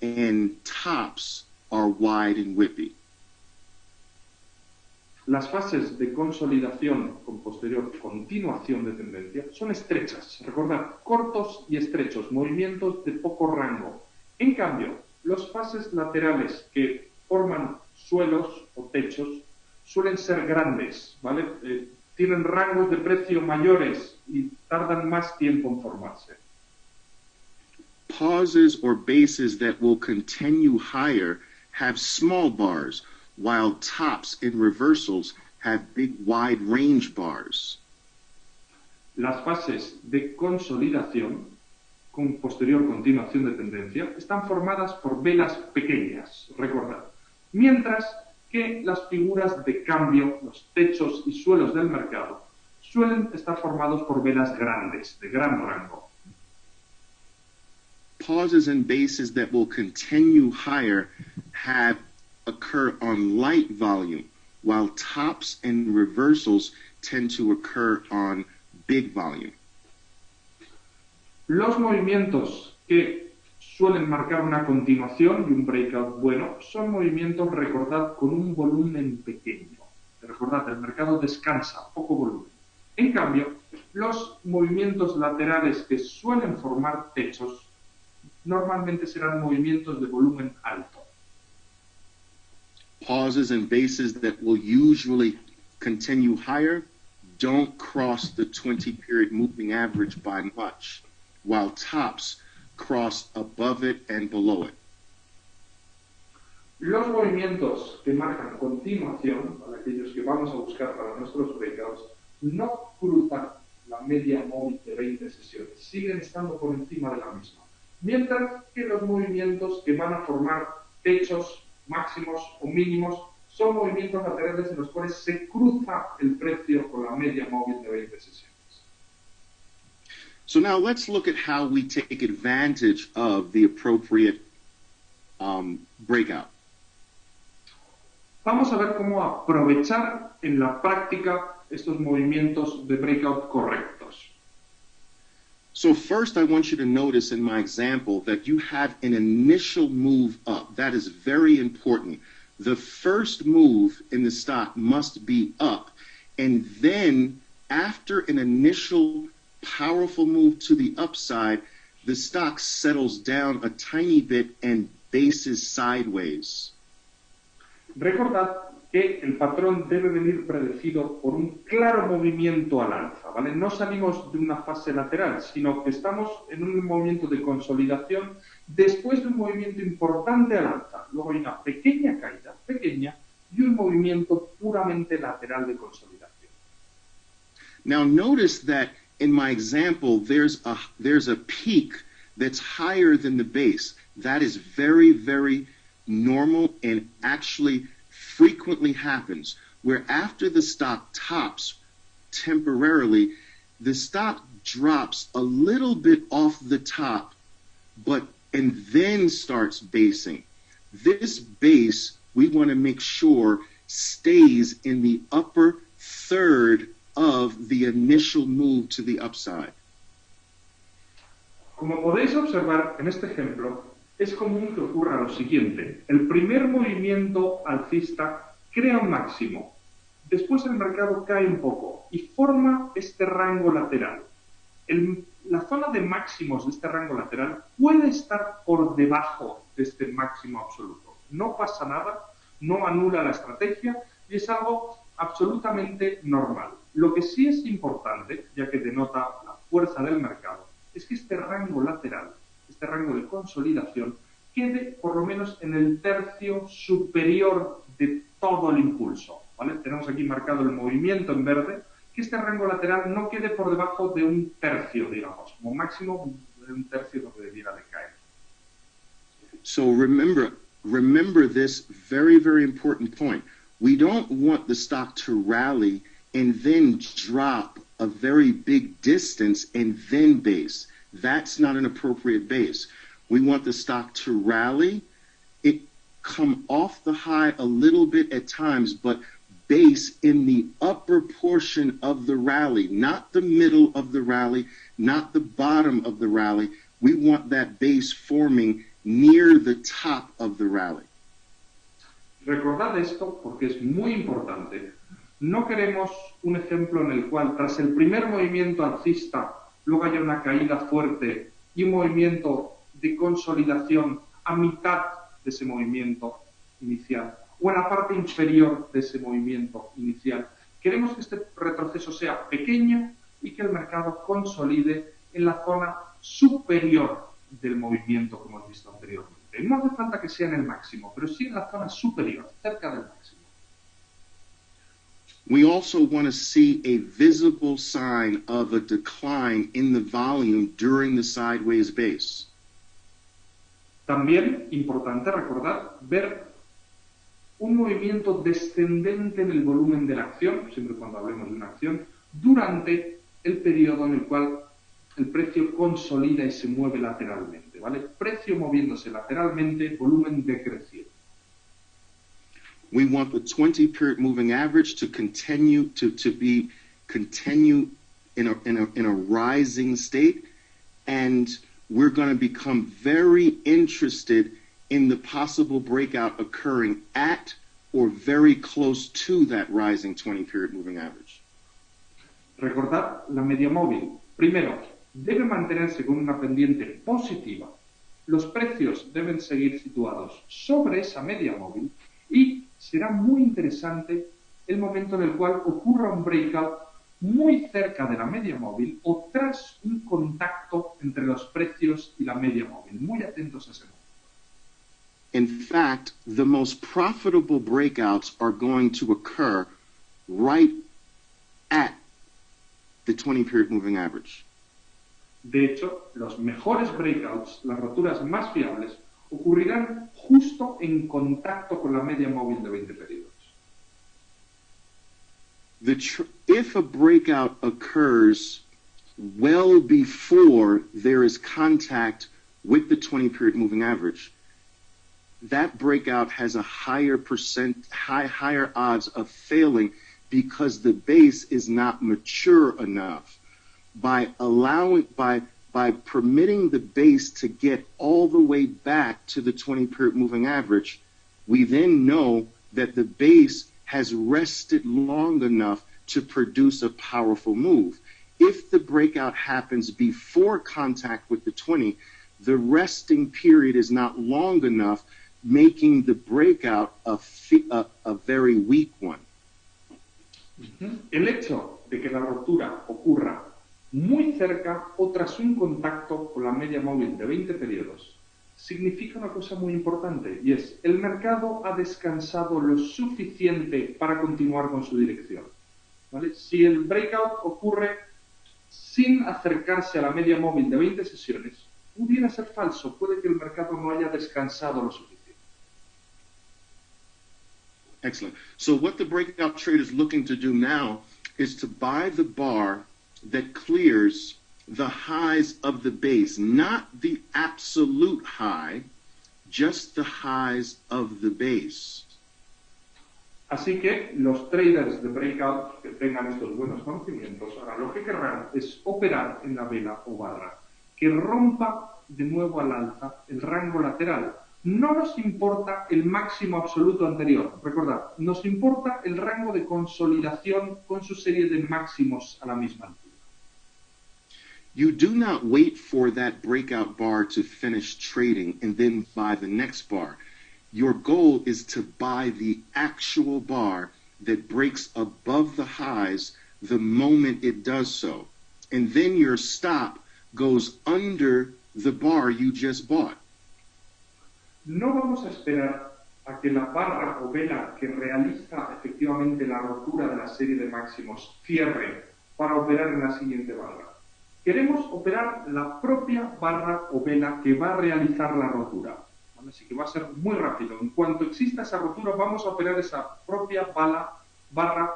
and tops are wide and whippy.
Las fases de consolidación con posterior continuación de tendencia son estrechas, recordad, cortos y estrechos, movimientos de poco rango. En cambio, las fases laterales que forman suelos o techos suelen ser grandes, ¿vale? Tienen rangos de precio mayores y tardan más tiempo en formarse.
Pauses or bases that will continue higher have small bars, while tops and reversals have big wide range bars.
Las fases de consolidación con posterior continuación de tendencia están formadas por velas pequeñas, recordad, mientras que las figuras de cambio, los techos y suelos del mercado, suelen estar formados por velas grandes, de gran rango.
Pauses and bases that will continue higher occur on light volume, while tops and reversals tend to occur on big volume.
Los movimientos que suelen marcar una continuación y un breakout bueno son movimientos, recordad, con un volumen pequeño. Recordad, el mercado descansa, poco volumen. En cambio, los movimientos laterales que suelen formar techos normalmente serán movimientos de volumen alto.
Pauses and bases that will usually continue higher don't cross the 20-period moving average by much, while tops cross above it and below it.
Los movimientos que marcan continuación, para aquellos que vamos a buscar para nuestros breakouts, no cruzan la media móvil de 20 sesiones, siguen estando por encima de la misma. Mientras que los movimientos que van a formar techos máximos o mínimos son movimientos laterales en los cuales se cruza el precio con la media móvil de 20 sesiones.
So now let's look at how we take advantage of the appropriate breakout.
Vamos a ver cómo aprovechar en la práctica estos movimientos de breakout correctos.
So first, I want you to notice in my example that you have an initial move up. That is very important. The first move in the stock must be up. And then after an initial powerful move to the upside, the stock settles down a tiny bit and bases sideways.
Recordad que el patrón debe venir predecido por un claro movimiento al alza, ¿vale? No salimos de una fase lateral, sino que estamos en un movimiento de consolidación después de un movimiento importante al alza. Luego hay una pequeña caída, pequeña, y un movimiento puramente lateral de consolidación.
Now notice that in my example, there's a peak that's higher than the base. That is very, very normal and actually frequently happens, where after the stock tops temporarily, the stock drops a little bit off the top, and then starts basing. This base, we want to make sure, stays in the upper third of the initial move to the upside.
Como podéis observar en este ejemplo, es común que ocurra lo siguiente. El primer movimiento alcista crea un máximo. Después el mercado cae un poco y forma este rango lateral. La zona de máximos de este rango lateral puede estar por debajo de este máximo absoluto. No pasa nada, no anula la estrategia y es algo absolutamente normal. Lo que sí es importante, ya que denota la fuerza del mercado, es que este rango lateral, este rango de consolidación, quede por lo menos en el tercio superior de todo el impulso. ¿Vale? Tenemos aquí marcado el movimiento en verde, que este rango lateral no quede por debajo de un tercio, digamos, como máximo de un tercio lo que debiera de caer.
So remember this very, very important point. We don't want the stock to rally and then drop a very big distance and then base. That's not an appropriate base. We want the stock to rally, it come off the high a little bit at times, but base in the upper portion of the rally, not the middle of the rally, not the bottom of the rally. We want that base forming near the top of the rally.
Recordad esto porque es muy importante. No queremos un ejemplo en el cual tras el primer movimiento alcista luego haya una caída fuerte y un movimiento de consolidación a mitad de ese movimiento inicial o en la parte inferior de ese movimiento inicial. Queremos que este retroceso sea pequeño y que el mercado consolide en la zona superior del movimiento, como hemos visto anteriormente. No hace falta que sea en el máximo, pero sí en la zona superior, cerca del máximo.
We also want to see a visible sign of a decline in the volume during the sideways base.
También, importante recordar, ver un movimiento descendente en el volumen de la acción, siempre cuando hablemos de una acción, durante el periodo en el cual el precio consolida y se mueve lateralmente, ¿vale? Precio moviéndose lateralmente, volumen decreciendo.
We want the 20-period moving average to continue in a rising state, and we're going to become very interested in the possible breakout occurring at or very close to that rising 20-period moving average.
Recordad la media móvil. Primero, debe mantenerse con una pendiente positiva. Los precios deben seguir situados sobre esa media móvil y será muy interesante el momento en el cual ocurra un breakout muy cerca de la media móvil o tras un contacto entre los precios y la media móvil. Muy atentos a ese momento.
In fact, the most profitable breakouts are going to occur right at the 20-period moving average.
De hecho, los mejores breakouts, las roturas más fiables, ocurrirán justo en contacto con la media móvil de 20 periodos.
If a breakout occurs well before there is contact with the 20-period moving average, that breakout has a higher odds of failing because the base is not mature enough. By permitting the base to get all the way back to the 20-period moving average, we then know that the base has rested long enough to produce a powerful move. If the breakout happens before contact with the 20, the resting period is not long enough, making the breakout a very weak one.
El hecho de que la rotura ocurra muy cerca o tras un contacto con la media móvil de 20 periodos significa una cosa muy importante, y es el mercado ha descansado lo suficiente para continuar con su dirección. ¿Vale? Si el breakout ocurre sin acercarse a la media móvil de 20 sesiones, pudiera ser falso, puede que el mercado no haya descansado lo suficiente.
Excellent. So what the breakout trade is looking to do now is to buy the bar that clears the highs of the base, not the absolute high, just the highs of the base.
Así que los traders de breakout que tengan estos buenos conocimientos, ahora lo que querrán es operar en la vela o barra, que rompa de nuevo al alza el rango lateral. No nos importa el máximo absoluto anterior, recordad, nos importa el rango de consolidación con su serie de máximos a la misma altura.
You do not wait for that breakout bar to finish trading and then buy the next bar. Your goal is to buy the actual bar that breaks above the highs the moment it does so. And then your stop goes under the bar you just bought.
No vamos a esperar a que la barra o vela que realiza efectivamente la rotura de la serie de máximos cierre para operar en la siguiente barra. Queremos operar la propia barra o vela que va a realizar la rotura. ¿Vale? Así que va a ser muy rápido. En cuanto exista esa rotura, vamos a operar esa propia barra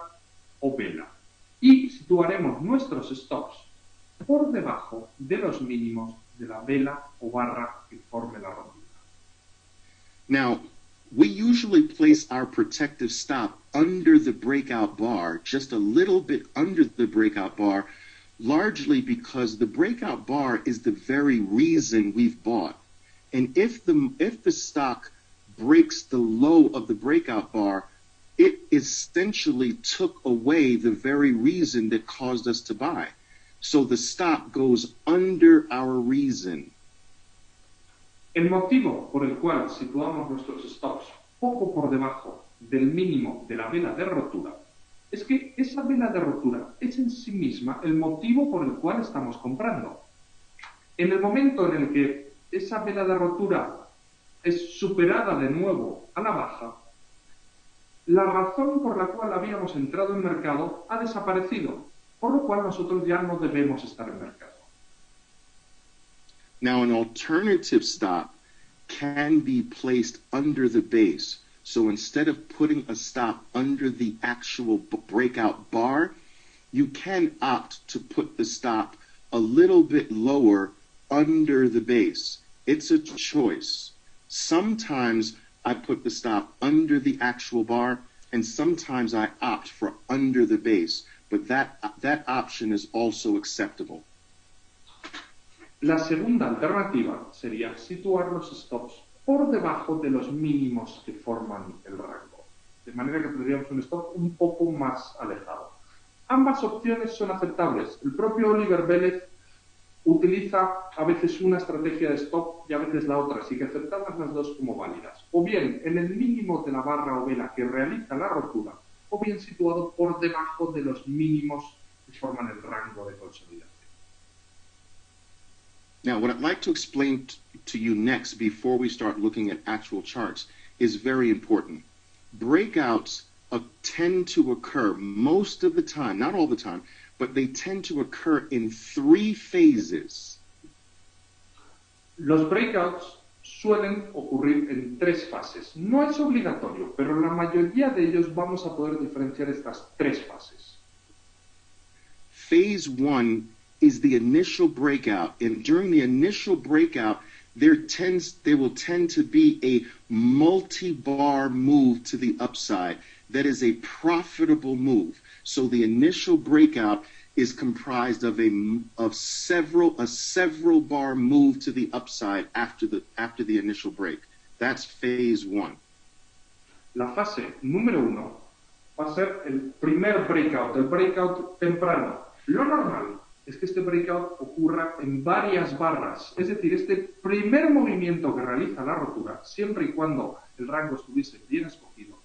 o vela. Y situaremos nuestros stops por debajo de los mínimos de la vela o barra que forme la rotura.
Now, we usually place our protective stop under the breakout bar, just a little bit under the breakout bar, largely because the breakout bar is the very reason we've bought. And if the stock breaks the low of the breakout bar, it essentially took away the very reason that caused us to buy. So the stop goes under our reason.
El motivo por el cual situamos nuestros stops poco por debajo del mínimo de la vela de rotura es que esa vela de rotura es en sí misma el motivo por el cual estamos comprando. En el momento en el que esa vela de rotura es superada de nuevo a la baja, la razón por la cual habíamos entrado en mercado ha desaparecido, por lo cual nosotros ya no debemos estar en mercado.
Now, an alternative stop can be placed under the base. So instead of putting a stop under the actual breakout bar, you can opt to put the stop a little bit lower under the base. It's a choice. Sometimes I put the stop under the actual bar, and sometimes I opt for under the base, but that option is also acceptable.
La segunda alternativa sería situar los stops por debajo de los mínimos que forman el rango, de manera que tendríamos un stop un poco más alejado. Ambas opciones son aceptables. El propio Oliver Vélez utiliza a veces una estrategia de stop y a veces la otra, así que aceptamos las dos como válidas. O bien en el mínimo de la barra o vela que realiza la rotura, o bien situado por debajo de los mínimos que forman el rango de consolidación.
Now, what I'd like to explain to you next before we start looking at actual charts is very important. Breakouts tend to occur most of the time, not all the time, but they tend to occur in 3 phases.
Los breakouts suelen ocurrir en 3 fases. No es obligatorio, pero la mayoría de ellos vamos a poder diferenciar estas 3 fases.
Phase 1 is the initial breakout, and during the initial breakout, there will tend to be a multi-bar move to the upside that is a profitable move. So the initial breakout is comprised of a several bar move to the upside after the initial break. That's phase 1.
La fase número 1 va a ser el primer breakout, el breakout temprano. Lo normal es que este breakout ocurra en varias barras, es decir, este primer movimiento que realiza la rotura, siempre y cuando el rango estuviese bien escogido,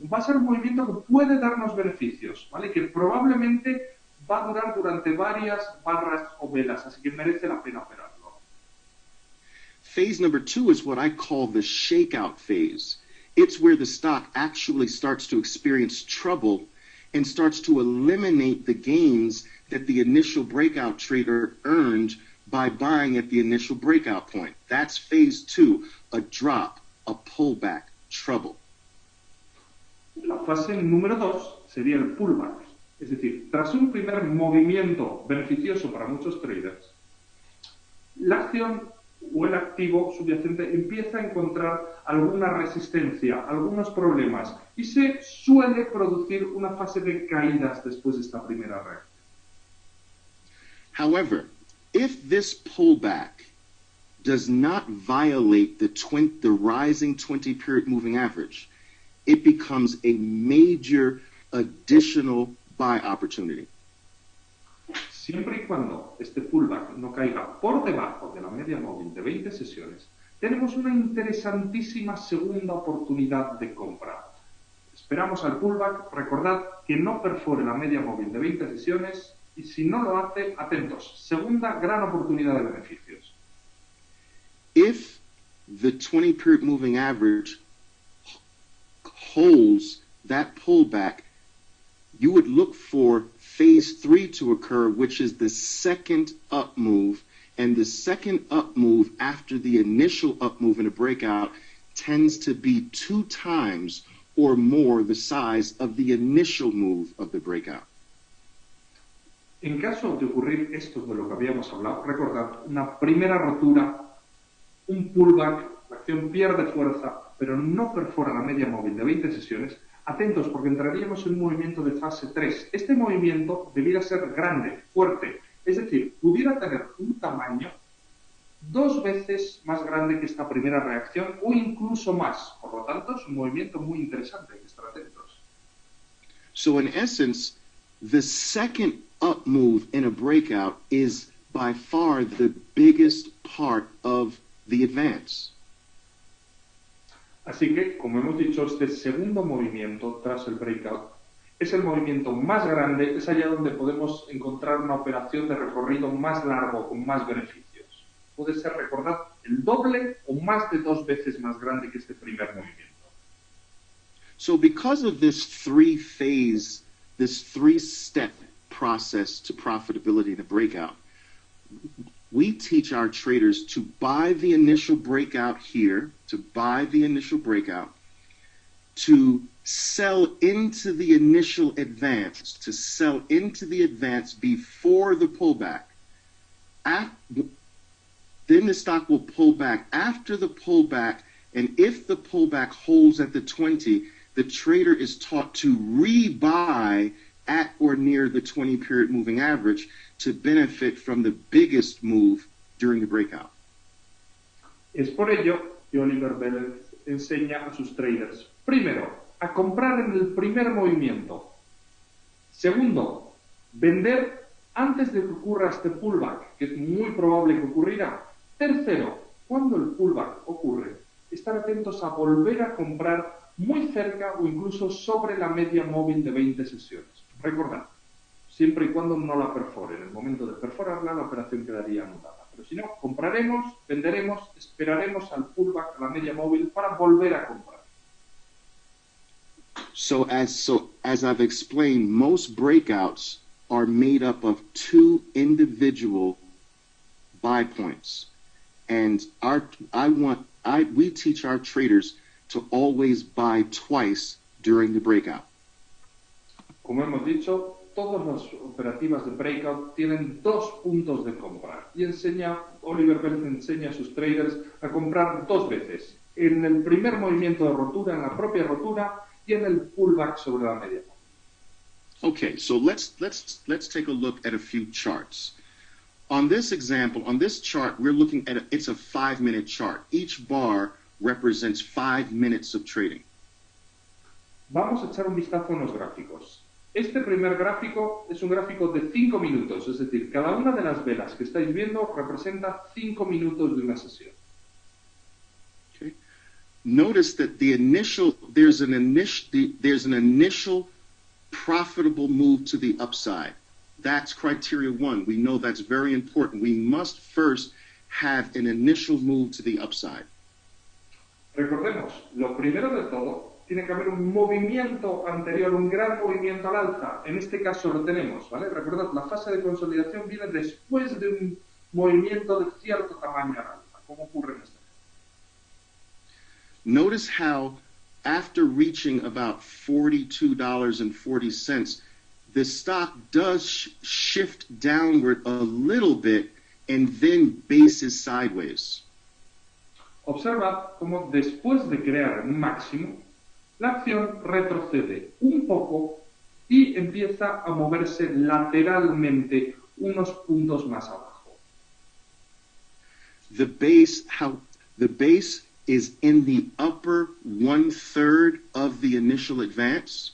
va a ser un movimiento que puede darnos beneficios, ¿vale? Que probablemente va a durar durante varias barras o velas, así que merece la pena operarlo.
Phase number 2 is what I call the shakeout phase. It's where the stock actually starts to experience trouble and starts to eliminate the gains that the initial breakout trader earned by buying at the initial breakout point. That's phase 2, a drop, a pullback, trouble.
La fase número 2 sería el pullback, es decir, tras un primer movimiento beneficioso para muchos traders, la acción o el activo subyacente empieza a encontrar alguna resistencia, algunos problemas, y se suele producir una fase de caídas después de esta primera reacción.
However, if this pullback does not violate the rising 20-period moving average, it becomes a major additional buy opportunity.
Siempre y cuando este pullback no caiga por debajo de la media móvil de 20 sesiones, tenemos una interesantísima segunda oportunidad de compra. esperamos al pullback, recordad que no perfore la media móvil de 20 sesiones y si no lo hace, atentos, segunda gran oportunidad de beneficios.
If the 20-period moving average holds that pullback, you would look for phase 3 to occur, which is the second up move. And the second up move after the initial up move in a breakout tends to be 2 times or more the size of the initial move of the breakout.
En caso de ocurrir esto de lo que habíamos hablado, recordad, una primera rotura, un pullback, la acción pierde fuerza, pero no perfora la media móvil de 20 sesiones, atentos porque entraríamos en un movimiento de fase 3. Este movimiento debiera ser grande, fuerte, es decir, pudiera tener un tamaño 2 veces más grande que esta primera reacción o incluso más. Por lo tanto, es un movimiento muy interesante, hay que estar atentos.
So in essence, the second up move in a breakout is by far the biggest part of the advance.
Así que, como hemos dicho, este segundo movimiento tras el breakout es el movimiento más grande, es allá donde podemos encontrar una operación de recorrido más largo, con más beneficios. Puede ser, recordad, el doble o más de 2 veces más grande que este primer movimiento.
So because of this 3-step process to profitability in a breakout, we teach our traders to buy the initial breakout here, to sell into the initial advance, before the pullback. Then the stock will pull back after the pullback, and if the pullback holds at the 20, the trader is taught to rebuy at or near the 20-period moving average to benefit from the biggest move during the breakout.
Es por ello que Oliver Velez enseña a sus traders, primero, a comprar en el primer movimiento. Segundo, vender antes de que ocurra este pullback, que es muy probable que ocurrirá. Tercero, cuando el pullback ocurre, estar atentos a volver a comprar muy cerca o incluso sobre la media móvil de 20 sesiones. Recordad, siempre y cuando no la perfore. En el momento de perforarla, la operación quedaría anulada. Pero si no, compraremos, venderemos, esperaremos al pullback a la media móvil para volver a comprar.
So as I've explained, most breakouts are made up of 2 individual buy points. And we teach our traders to always buy twice during the breakout.
Como hemos dicho, todas las operativas de breakout tienen 2 puntos de compra. Y Oliver Velez enseña a sus traders a comprar 2 veces. En el primer movimiento de rotura, en la propia rotura, y en el pullback sobre la media.
Okay, so let's take a look at a few charts. On this example, on this chart, we're looking at it's a 5-minute chart. Each bar represents 5 minutes of trading.
Vamos a echar un vistazo a los gráficos. Este primer gráfico es un gráfico de 5 minutos, es decir, cada una de las velas que estáis viendo representa 5 minutos de una sesión.
Okay. Notice that there's an initial profitable move to the upside. That's criteria 1. We know that's very important. We must first have an initial move to the upside.
Recordemos, lo primero de todo, tiene que haber un movimiento anterior, un gran movimiento al alza. En este caso lo tenemos, ¿vale? Recordad, la fase de consolidación viene después de un movimiento de cierto tamaño al alza, como ocurre en este caso.
Notice how, after reaching about $42.40, the stock does shift downward a little bit and then bases sideways.
Observad cómo después de crear un máximo, la acción retrocede un poco y empieza a moverse lateralmente unos puntos más abajo.
The base is in the upper 1/3 of the initial advance.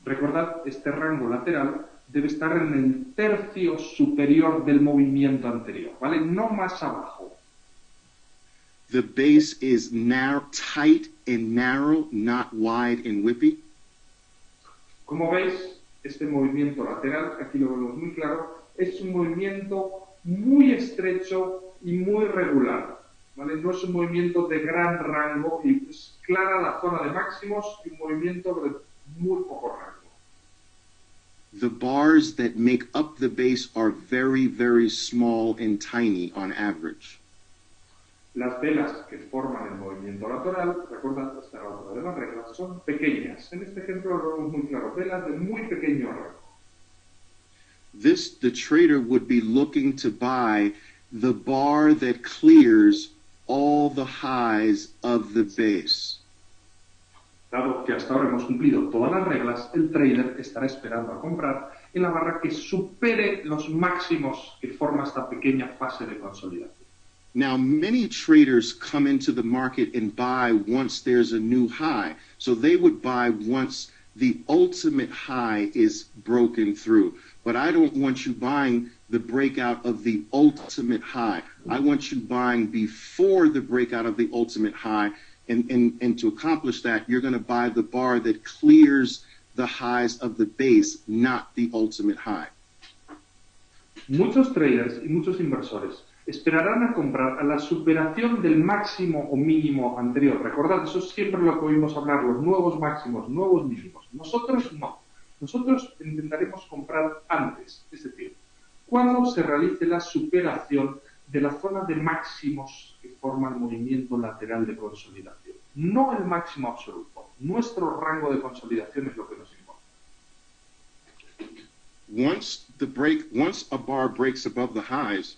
Recordad, este rango lateral debe estar en el tercio superior del movimiento anterior, ¿vale? No más abajo.
the base is narrow, tight and narrow, not wide and whippy.
Como veis, este movimiento lateral, aquí lo vemos muy claro, es un movimiento muy estrecho y muy regular, ¿vale? No es un movimiento de gran rango y es clara la zona de máximos y un movimiento de muy poco rango.
The bars that make up the base are very, very small and tiny on average.
Las velas que forman el movimiento lateral, recordad esta otra de las reglas, son pequeñas. En este ejemplo lo vemos muy claro, velas de muy pequeño rango.
The trader would be looking to buy the bar that clears all the highs of the base.
Dado que hasta ahora hemos cumplido todas las reglas, el trader estará esperando a comprar en la barra que supere los máximos que forma esta pequeña fase de consolidación.
Now, many traders come into the market and buy once there's a new high. So they would buy once the ultimate high is broken through. But I don't want you buying the breakout of the ultimate high. I want you buying before the breakout of the ultimate high. And to accomplish that, you're going to buy the bar that clears the highs of the base, not the ultimate high.
Muchos traders y muchos inversores esperarán a comprar a la superación del máximo o mínimo anterior. Recordad, eso es siempre lo que oímos hablar, los nuevos máximos, nuevos mínimos. Nosotros no. Nosotros intentaremos comprar antes, es decir, cuando se realice la superación de la zona de máximos que forma el movimiento lateral de consolidación. No el máximo absoluto. Nuestro rango de consolidación es lo que nos importa.
Once a bar breaks above the highs,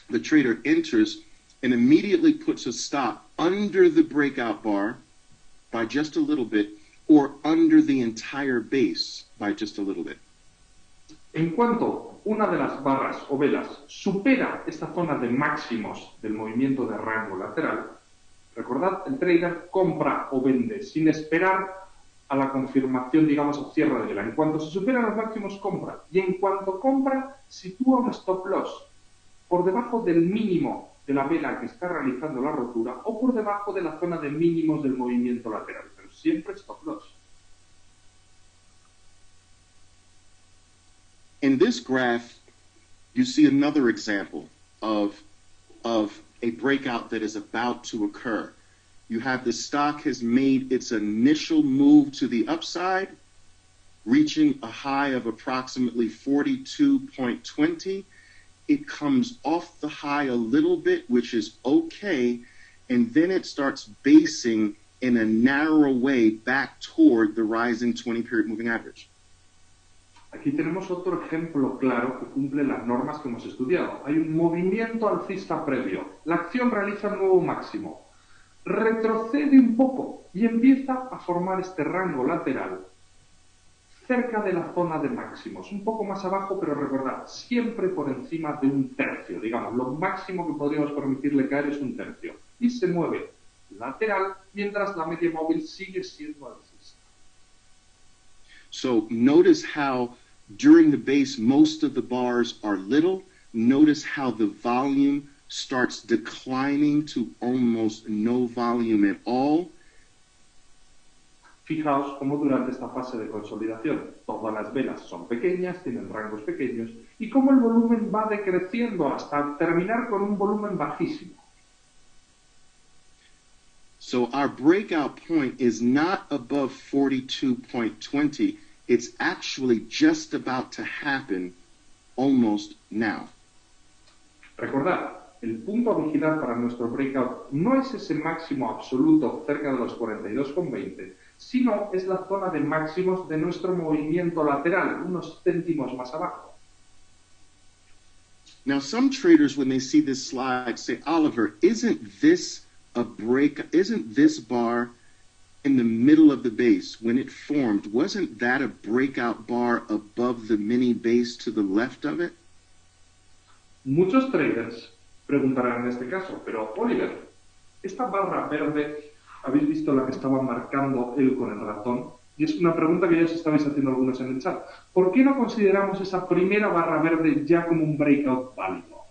the trader enters and immediately puts a stop under the breakout bar by just a little bit or under the entire base by just a little bit.
En cuanto una de las barras o velas supera esta zona de máximos del movimiento de rango lateral, recordad, el trader compra o vende sin esperar a la confirmación, digamos, o cierre de vela. En cuanto se superan los máximos, compra. Y en cuanto compra, sitúa un stop loss por debajo del mínimo de la vela que está realizando la rotura o por debajo de la zona de mínimos del movimiento lateral, pero siempre stop loss.
In this graph, you see another example of a breakout that is about to occur. You have the stock has made its initial move to the upside, reaching a high of approximately 42.20. It comes off the high a little bit, which is okay, and then it starts basing in a narrow way back toward the rising 20-period moving average.
Aquí tenemos otro ejemplo claro que cumple las normas que hemos estudiado. Hay un movimiento alcista previo. La acción realiza un nuevo máximo. Retrocede un poco y empieza a formar este rango lateral cerca de la zona de máximos. Un poco más abajo, pero recordad, siempre por encima de un tercio. Digamos, lo máximo que podríamos permitirle caer es un tercio. Y se mueve lateral mientras la media móvil sigue siendo alcista.
So notice how during the base, most of the bars are little. Notice how the volume starts declining to almost no volume at all.
Fijaos cómo durante esta fase de consolidación todas las velas son pequeñas, tienen rangos pequeños, y cómo el volumen va decreciendo hasta terminar con un volumen bajísimo.
So our breakout point is not above 42.20. It's actually just about to happen almost now.
Recordad, el punto a vigilar para nuestro breakout no es ese máximo absoluto cerca de los 42,20, sino es la zona de máximos de nuestro movimiento lateral, unos céntimos más abajo.
Now, some traders, when they see this slide, say, Oliver, isn't this bar in the middle of the base, when it formed, wasn't that a breakout bar above the mini base to the left of it?
Muchos traders preguntarán en este caso, pero Oliver, esta barra verde, ¿habéis visto la que estaba marcando él con el ratón? Y es una pregunta que ya os estabais haciendo algunos en el chat. ¿Por qué no consideramos esa primera barra verde ya como un breakout válido?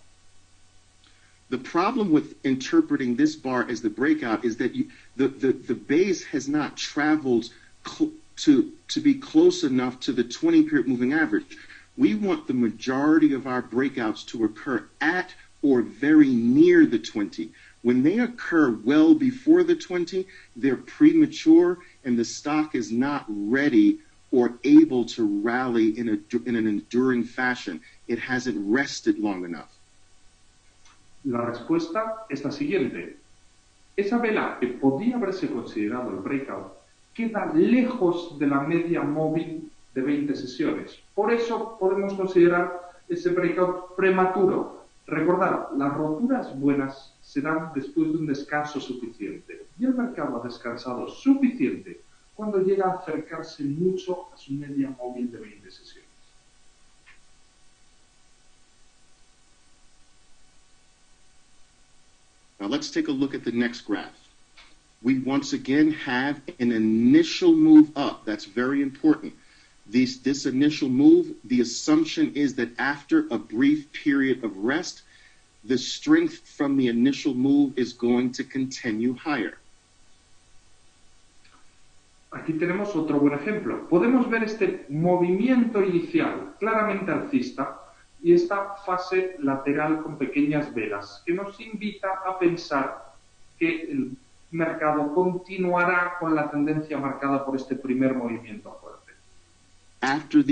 The problem with interpreting this bar as the breakout is that the base has not traveled to be close enough to the 20-period moving average. We want the majority of our breakouts to occur at or very near the 20. When they occur well before the 20, they're premature and the stock is not ready or able to rally in an enduring fashion. It hasn't rested long enough.
La respuesta es la siguiente. Esa vela que podía haberse considerado el breakout queda lejos de la media móvil de 20 sesiones. Por eso podemos considerar ese breakout prematuro. Recordad, las roturas buenas se dan después de un descanso suficiente. Y el mercado ha descansado suficiente cuando llega a acercarse mucho a su media móvil de 20 sesiones.
Now let's take a look at the next graph. We once again have an initial move up. That's very important. This initial move, the assumption is that after a brief period of rest, the strength from the initial move is going to continue higher.
Aquí tenemos otro buen ejemplo. Podemos ver este movimiento inicial claramente alcista y esta fase lateral con pequeñas velas que nos invita a pensar que el mercado continuará con la tendencia marcada por este primer movimiento fuerte.
After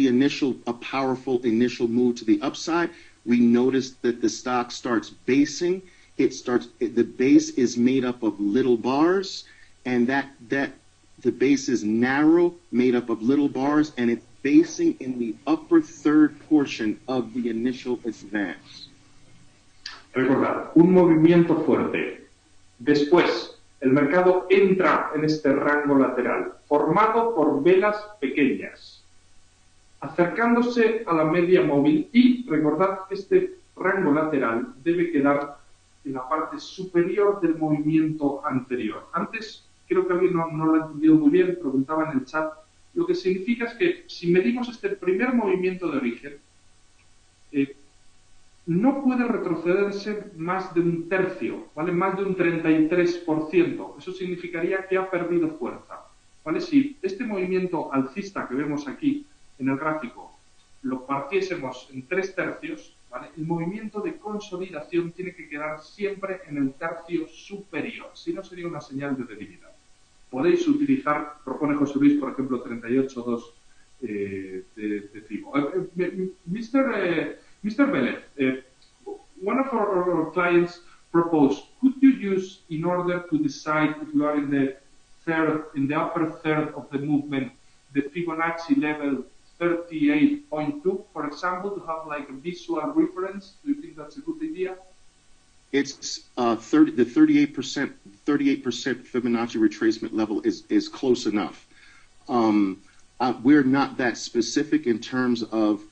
a powerful initial move to the upside, we notice that the stock starts basing. The base is made up of little bars, and the base is narrow, made up of little bars, and it's basing in the upper third portion of the initial advance.
Recordad, un movimiento fuerte. Después, el mercado entra en este rango lateral, formado por velas pequeñas, acercándose a la media móvil y, recordad, este rango lateral debe quedar en la parte superior del movimiento anterior. Antes, creo que alguien no lo ha entendido muy bien, preguntaba en el chat, lo que significa es que si medimos este primer movimiento de origen, no puede retrocederse más de un tercio, ¿vale? Más de un 33%. Eso significaría que ha perdido fuerza, ¿vale? Si este movimiento alcista que vemos aquí en el gráfico lo partiésemos en 3 tercios, ¿vale? El movimiento de consolidación tiene que quedar siempre en el tercio superior, si no sería una señal de debilidad. Podéis utilizar, propone José Luis, por ejemplo, 38.2 de FIBO. Mr. Bellet, one of our clients proposed, could you use, in order to decide if you are in the upper third of the movement, the Fibonacci level 38.2, for example, to have like a visual reference? Do you think that's a good idea?
It's the 38% Fibonacci retracement level is close enough. We're not that specific in terms of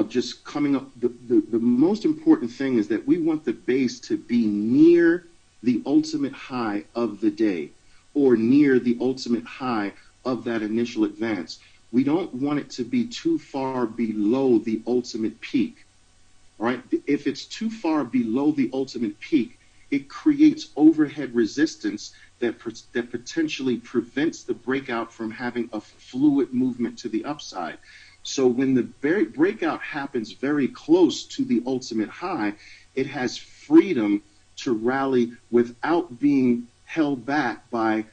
just coming up. The most important thing is that we want the base to be near the ultimate high of the day or near the ultimate high of that initial advance. We don't want it to be too far below the ultimate peak. All right? If it's too far below the ultimate peak, it creates overhead resistance that potentially prevents the breakout from having a fluid movement to the upside. So when the breakout happens very close to the ultimate high, it has freedom to rally without being held back by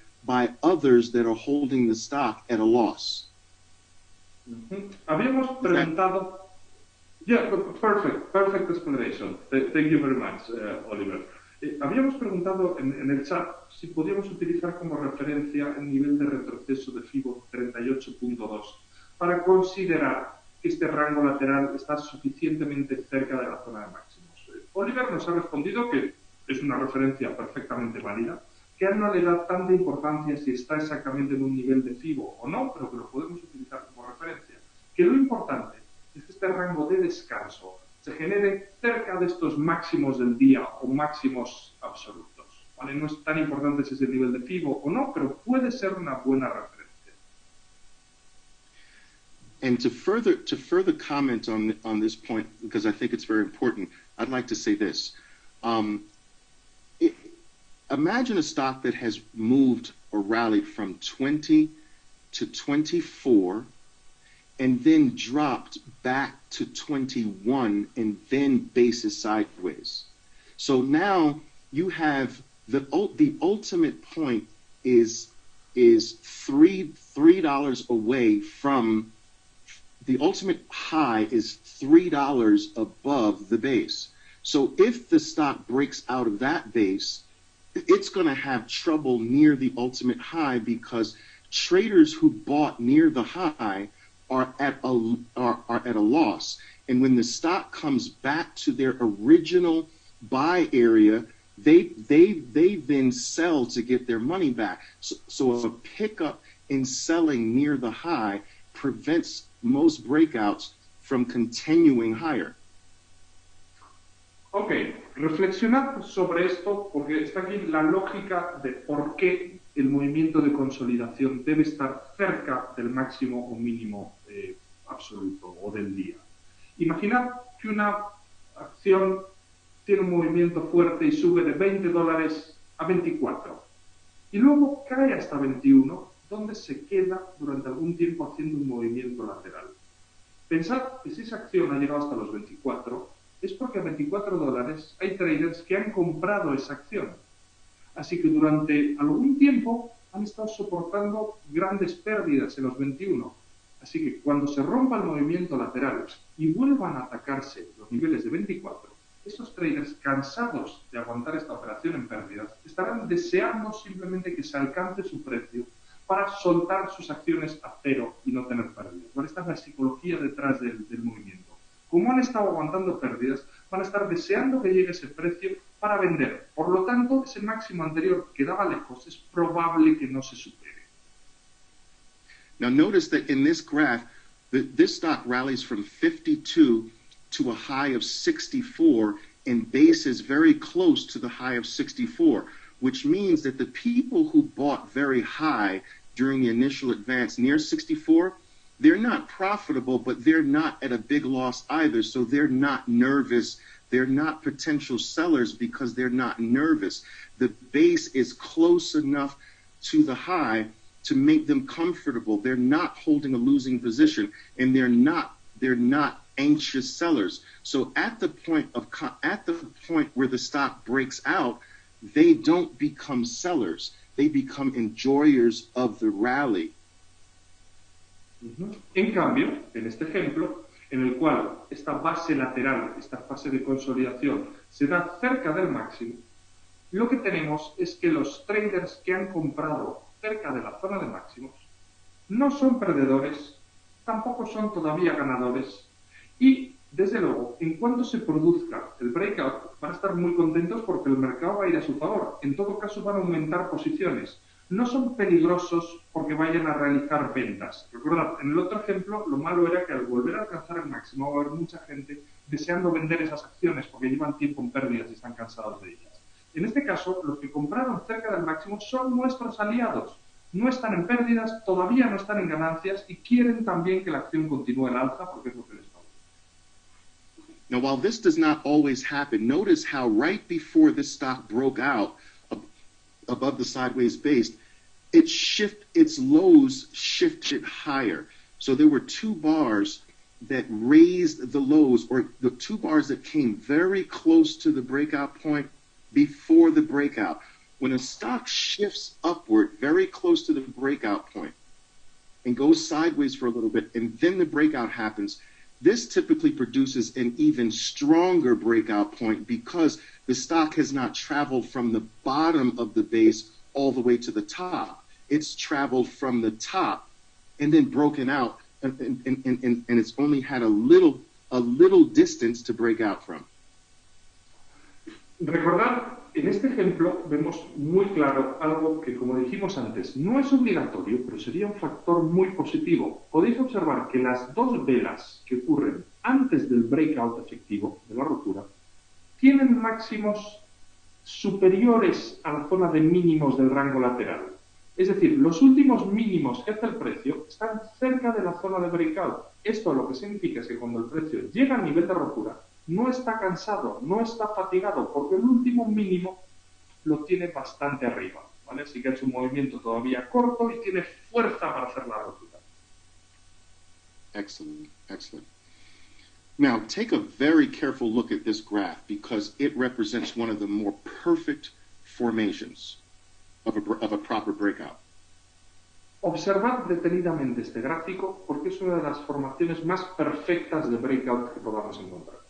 others that are holding the stock at a loss.
Habíamos preguntado... Yeah, perfect explanation. Thank you very much, Oliver. Habíamos preguntado en el chat si podíamos utilizar como referencia el nivel de retroceso de FIBO 38.2 para considerar que este rango lateral está suficientemente cerca de la zona de máximos. Oliver nos ha respondido que es una referencia perfectamente válida, que a él no le da tanta importancia si está exactamente en un nivel de FIBO o no, pero que lo podemos utilizar como referencia. Que lo importante es que este rango de descanso se genere cerca de estos máximos del día o máximos absolutos, ¿vale? No es tan importante si es el nivel de FIBO o no, pero puede ser una buena referencia.
And to further comment on this point, because I think it's very important, I'd like to say this. imagine a stock that has moved or rallied from 20 to 24 and then dropped back to 21 and then bases sideways. So now you have the ultimate point is $3 away from the ultimate high is $3 above the base. So if the stock breaks out of that base, it's going to have trouble near the ultimate high because traders who bought near the high are at a loss. And when the stock comes back to their original buy area, they then sell to get their money back. So a pickup in selling near the high prevents most breakouts from continuing higher.
Ok, reflexionad sobre esto porque está aquí la lógica de por qué el movimiento de consolidación debe estar cerca del máximo o mínimo absoluto o del día. Imaginad que una acción tiene un movimiento fuerte y sube de $20 a 24 y luego cae hasta 21, donde se queda durante algún tiempo haciendo un movimiento lateral. Pensad que si esa acción ha llegado hasta los 24, es porque a $24 hay traders que han comprado esa acción. Así que durante algún tiempo han estado soportando grandes pérdidas en los 21. Así que cuando se rompa el movimiento lateral y vuelvan a atacarse los niveles de 24, esos traders cansados de aguantar esta operación en pérdidas estarán deseando simplemente que se alcance su precio para soltar sus acciones a cero y no tener pérdidas. ¿Vale? Esta es la psicología detrás del movimiento. Como han estado aguantando pérdidas, van a estar deseando que llegue ese precio para vender. Por lo tanto, ese máximo anterior que daba lejos es probable que no se supere.
Now notice that in this graph, this stock rallies from 52 to a high of 64 and bases very close to the high of 64, which means that the people who bought very high during the initial advance near 64, they're not profitable, but they're not at a big loss either, so they're not nervous. They're not potential sellers because they're not nervous. The base is close enough to the high to make them comfortable. They're not holding a losing position, and they're not anxious sellers. So at the point where the stock breaks out, they don't become sellers. They become enjoyers of the rally.
En cambio, en este ejemplo, en el cual esta base lateral, esta fase de consolidación, se da cerca del máximo, lo que tenemos es que los traders que han comprado cerca de la zona de máximos no son perdedores, tampoco son todavía ganadores y, desde luego, en cuanto se produzca el breakout, van a estar muy contentos porque el mercado va a ir a su favor. En todo caso, van a aumentar posiciones. No son peligrosos porque vayan a realizar ventas. Recordad, en el otro ejemplo, lo malo era que al volver a alcanzar el máximo va a haber mucha gente deseando vender esas acciones porque llevan tiempo en pérdidas y están cansados de ellas. En este caso, los que compraron cerca del máximo son nuestros aliados. No están en pérdidas, todavía no están en ganancias y quieren también que la acción continúe al alza porque es lo que les favorece.
Now, while this does not always happen, notice how right before this stock broke out above the sideways base, its lows shifted higher. So there were two bars that raised the lows, or the two bars that came very close to the breakout point before the breakout. When a stock shifts upward very close to the breakout point and goes sideways for a little bit, and then the breakout happens, this typically produces an even stronger breakout point because the stock has not traveled from the bottom of the base all the way to the top. It's traveled from the top and then broken out, and it's only had a little distance to break out from.
Recordad, en este ejemplo vemos muy claro algo que, como dijimos antes, no es obligatorio, pero sería un factor muy positivo. Podéis observar que las dos velas que ocurren antes del breakout efectivo, de la rotura, tienen máximos superiores a la zona de mínimos del rango lateral. Es decir, los últimos mínimos que hace el precio están cerca de la zona de breakout. Esto lo que significa es que cuando el precio llega al nivel de rotura, no está cansado, no está fatigado, porque el último mínimo lo tiene bastante arriba, ¿vale? Así que ha hecho un movimiento todavía corto y tiene fuerza para hacer la rotura.
Excellent, excellent. Now, take a very careful look at this graph because it represents one of the more perfect formations of a proper breakout.
Observad detenidamente este gráfico porque es una de las formaciones más perfectas de breakout que podamos encontrar.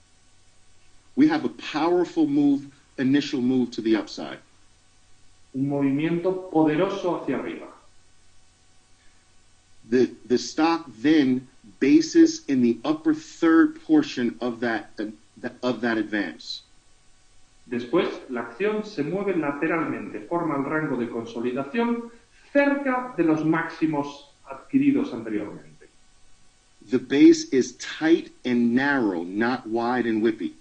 We have a powerful initial move to the upside.
Un movimiento poderoso hacia arriba.
The stock then bases in the upper third portion of that advance.
Después, la acción se mueve lateralmente, forma el rango de consolidación cerca de los máximos adquiridos anteriormente.
The base is tight and narrow, not wide and whippy.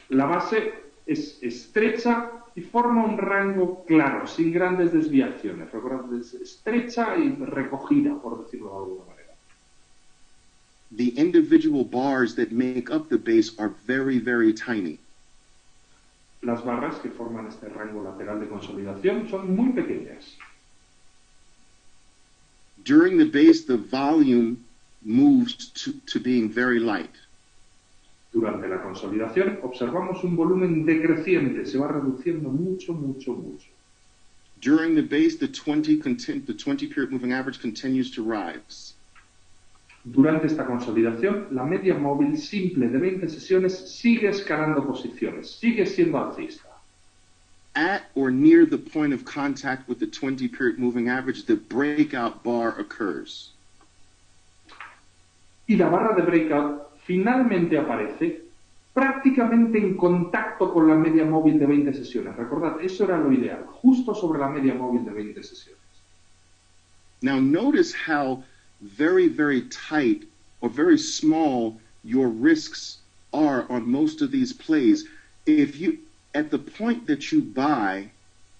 La base es estrecha y forma un rango claro, sin grandes desviaciones. Recordad, es estrecha y recogida, por decirlo de alguna manera.
The individual bars that make up the base are very, very tiny.
Las barras que forman este rango lateral de consolidación son muy pequeñas.
During the base, the volume moves to being very light.
Durante la consolidación observamos un volumen decreciente, se va reduciendo mucho, mucho, mucho.
During the base, the 20-period moving average continues to rise.
Durante esta consolidación, la media móvil simple de 20 sesiones sigue escalando posiciones, sigue siendo alcista.
At or near the point of contact with the 20-period moving average, the breakout bar occurs.
Y la barra de breakout finalmente aparece prácticamente en contacto con la media móvil de 20 sesiones. Recordad, eso era lo ideal, justo sobre la media móvil de 20 sesiones.
Now notice how very, very tight or very small your risks are on most of these plays. If you, at the point that you buy,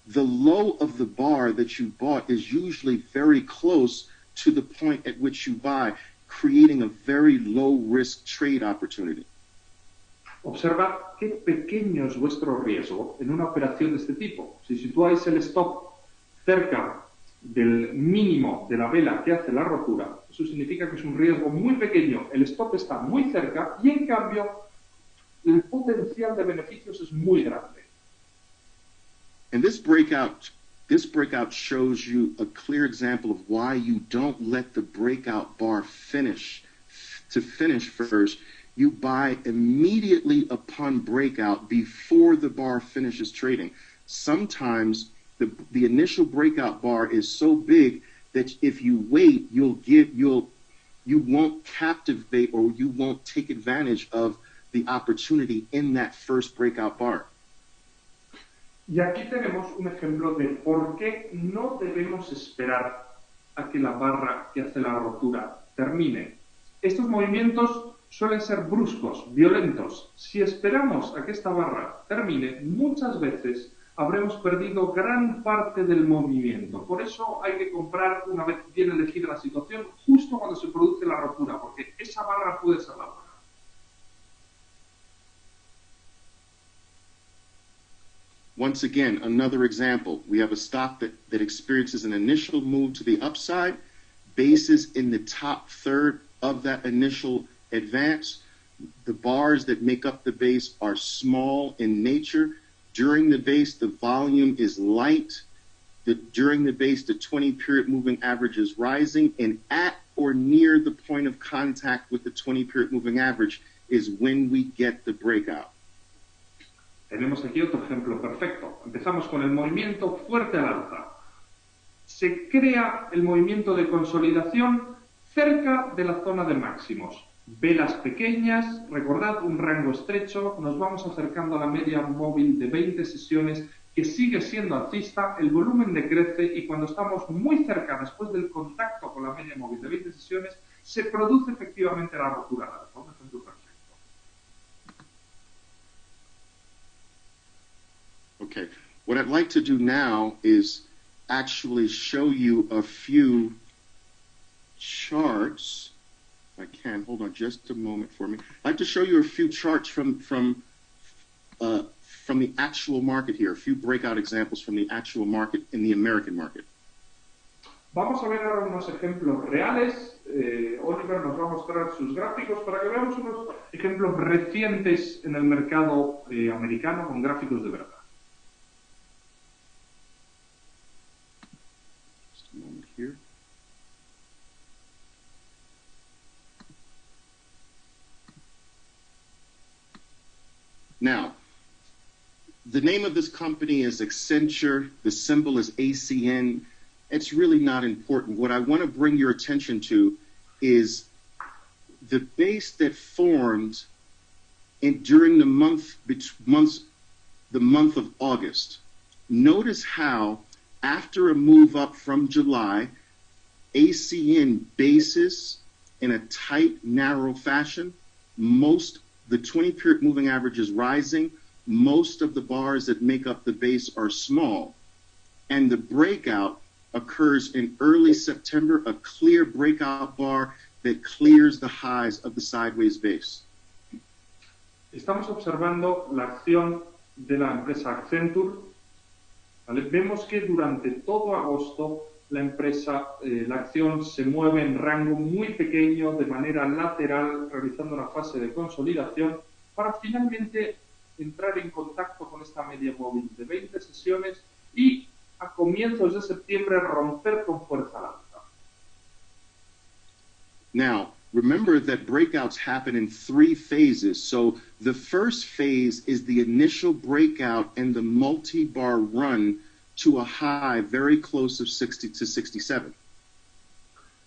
the low of the bar that you bought is usually very close to the point at which you buy, creating a very low risk trade opportunity.
Observad qué pequeño es vuestro riesgo en una operación de este tipo. Si situáis el stop cerca del mínimo de la vela que hace la rotura, eso significa que es un riesgo muy pequeño, el stop está muy cerca y en cambio el potencial de beneficios es muy grande.
And this breakout shows you a clear example of why you don't let the breakout bar finish first. You buy immediately upon breakout before the bar finishes trading. Sometimes the initial breakout bar is so big that if you wait, you won't captivate or you won't take advantage of the opportunity in that first breakout bar.
Y aquí tenemos un ejemplo de por qué no debemos esperar a que la barra que hace la rotura termine. Estos movimientos suelen ser bruscos, violentos. Si esperamos a que esta barra termine, muchas veces habremos perdido gran parte del movimiento. Por eso hay que comprar, una vez bien elegida la situación, justo cuando se produce la rotura, porque esa barra puede ser la buena.
Once again, another example. We have a stock that experiences an initial move to the upside, bases in the top third of that initial advance. The bars that make up the base are small in nature. During the base, the volume is light. During the base, the 20-period moving average is rising, and at or near the point of contact with the 20-period moving average is when we get the breakout.
Tenemos aquí otro ejemplo perfecto. Empezamos con el movimiento fuerte al alza. Se crea el movimiento de consolidación cerca de la zona de máximos. Velas pequeñas, recordad un rango estrecho, nos vamos acercando a la media móvil de 20 sesiones que sigue siendo alcista, el volumen decrece y cuando estamos muy cerca después del contacto con la media móvil de 20 sesiones se produce efectivamente la rotura al alza. Un ejemplo perfecto.
Okay, what I'd like to do now is actually show you a few charts. If I can, hold on just a moment for me. I'd like to show you a few charts from from the actual market here, a few breakout examples from the actual market in the American market.
Vamos a ver ahora unos ejemplos reales. Oliver nos va a mostrar sus gráficos para que veamos unos ejemplos recientes en el mercado americano con gráficos de verdad.
Just a moment here. Now, the name of this company is Accenture. The symbol is ACN. It's really not important. What I want to bring your attention to is the base that formed during the month of August. Notice how, after a move up from July, ACN bases in a tight, narrow fashion. The 20-period moving average is rising. Most of the bars that make up the base are small. And the breakout occurs in early September, a clear breakout bar that clears the highs of the sideways base.
Estamos observando la acción de la empresa Accenture. ¿Vale? Vemos que durante todo agosto la empresa, la acción se mueve en rango muy pequeño, de manera lateral, realizando una fase de consolidación, para finalmente entrar en contacto con esta media móvil de 20 sesiones y a comienzos de septiembre romper con fuerza al alza.
Now, remember that breakouts happen in 3 phases. So the first phase is the initial breakout and the multi-bar run to a high very close of 60 to 67.